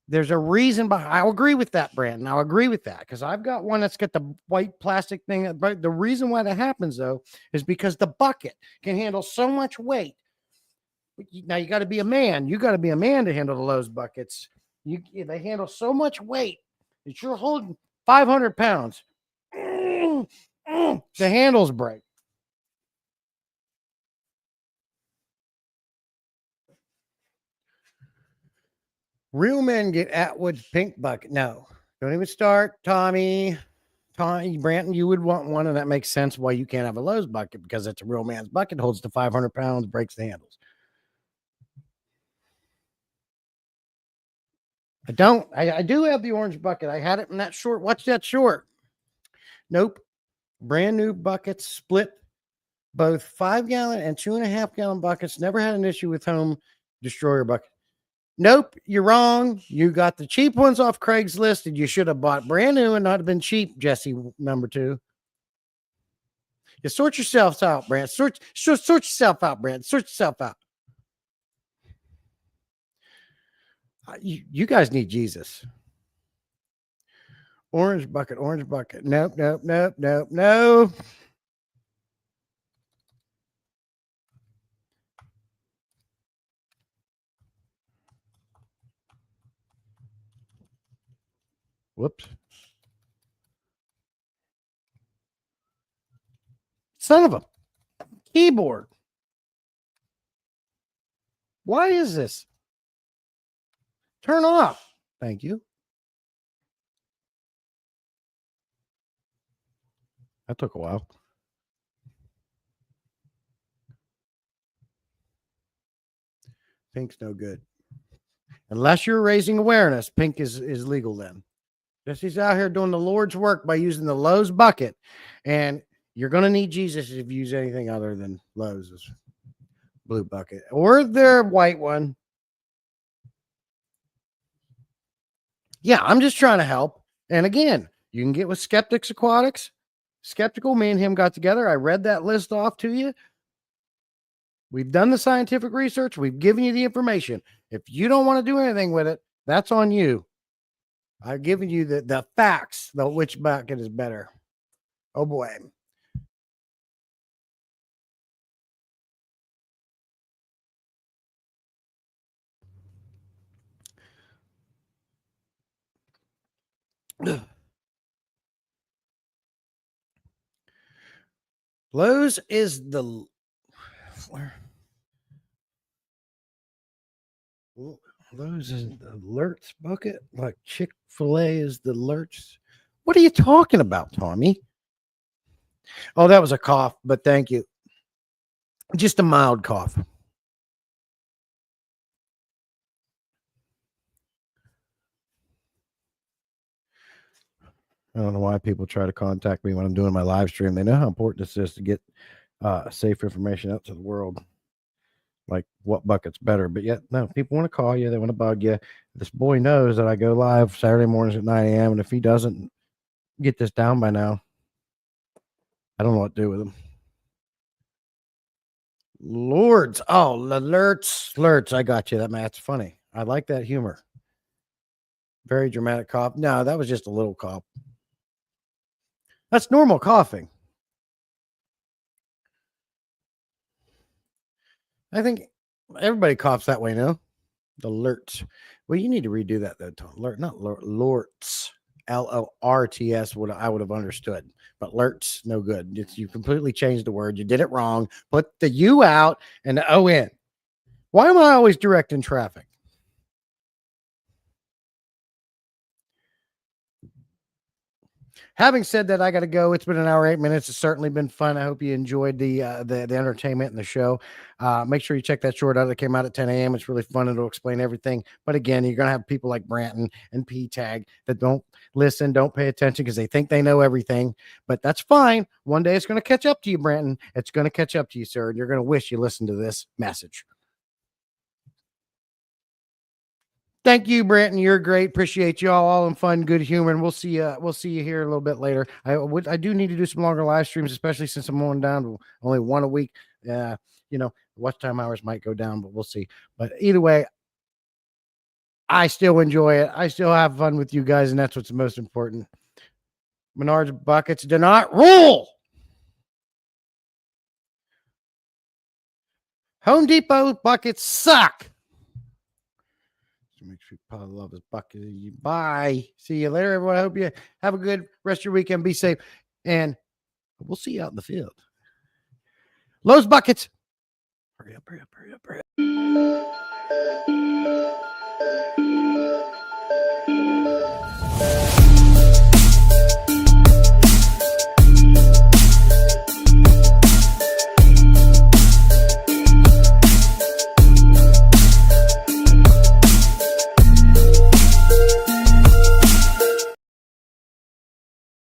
There's a reason behind. I'll agree with that, Brandon. I'll agree with that because I've got one that's got the white plastic thing. But the reason why that happens, though, is because the bucket can handle so much weight. Now you got to be a man. You got to be a man to handle the Lowe's buckets. They handle so much weight that you're holding 500 pounds. The handles break. Real men get Atwood's pink bucket. No, don't even start, Tommy. Branton, you would want one, and that makes sense why you can't have a Lowe's bucket because it's a real man's bucket, holds to 500 pounds, breaks the handles. I don't. I do have the orange bucket. I had it in that short. Watch that short. Nope. Brand new buckets, split both 5 gallon and 2.5 gallon buckets. Never had an issue with home destroyer bucket. Nope, you're wrong. You got the cheap ones off Craigslist, and you should have bought brand new and not have been cheap, Jesse number 2. You sort yourselves out, Brand. Sort yourself out, Brand. Sort yourself out. You guys need Jesus. Orange bucket. Nope. Whoops. Son of a keyboard. Why is this? Turn off. Thank you. That took a while. Pink's no good. Unless you're raising awareness, pink is legal then. Jesse's out here doing the Lord's work by using the Lowe's bucket. And you're going to need Jesus if you use anything other than Lowe's blue bucket or their white one. Yeah, I'm just trying to help. And again, you can get with Skeptics Aquatics. Skeptical, me and him got together. I read that list off to you. We've done the scientific research. We've given you the information. If you don't want to do anything with it, that's on you. I've given you the facts, which bucket is better. Oh, boy. Lowe's is the Lowe's is the Lurch bucket, like Chick-fil-A is the Lurch. What are you talking about, Tommy? Oh, that was a cough, but thank you. Just a mild cough. I don't know why people try to contact me when I'm doing my live stream. They know how important this is to get safe information out to the world. Like what bucket's better, but yet no, people want to call you, they want to bug you. This boy knows that I go live Saturday mornings at 9 a.m. and if he doesn't get this down by now, I don't know what to do with him. Lords, oh, Lurts, I got you. That's funny. I like that humor. Very dramatic cough. No, that was just a little cough. That's normal coughing. I think everybody coughs that way now. The Lurts. Well, you need to redo that though, Tom. Lorts. Lorts. I would have understood, but Lurts, no good. You completely changed the word. You did it wrong. Put the U out and the O in. Why am I always directing traffic? Having said that, I got to go. It's been an hour, 8 minutes. It's certainly been fun. I hope you enjoyed the entertainment and the show. Make sure you check that short out that came out at 10 a.m. It's really fun. It'll explain everything. But again, you're going to have people like Branton and P-Tag that don't listen, don't pay attention because they think they know everything. But that's fine. One day it's going to catch up to you, Branton. It's going to catch up to you, sir. And you're going to wish you listened to this message. Thank you, Branton. You're great. Appreciate y'all. All in fun, good humor. And we'll see you. We'll see you here a little bit later. I do need to do some longer live streams, especially since I'm going down to only one a week. Watch time hours might go down, but we'll see. But either way, I still enjoy it. I still have fun with you guys, and that's what's most important. Menards buckets do not rule. Home Depot buckets suck. Make sure you probably love his bucket. Bye. See you later, everyone. I hope you have a good rest of your weekend. Be safe. And we'll see you out in the field. Lowe's buckets. Hurry up.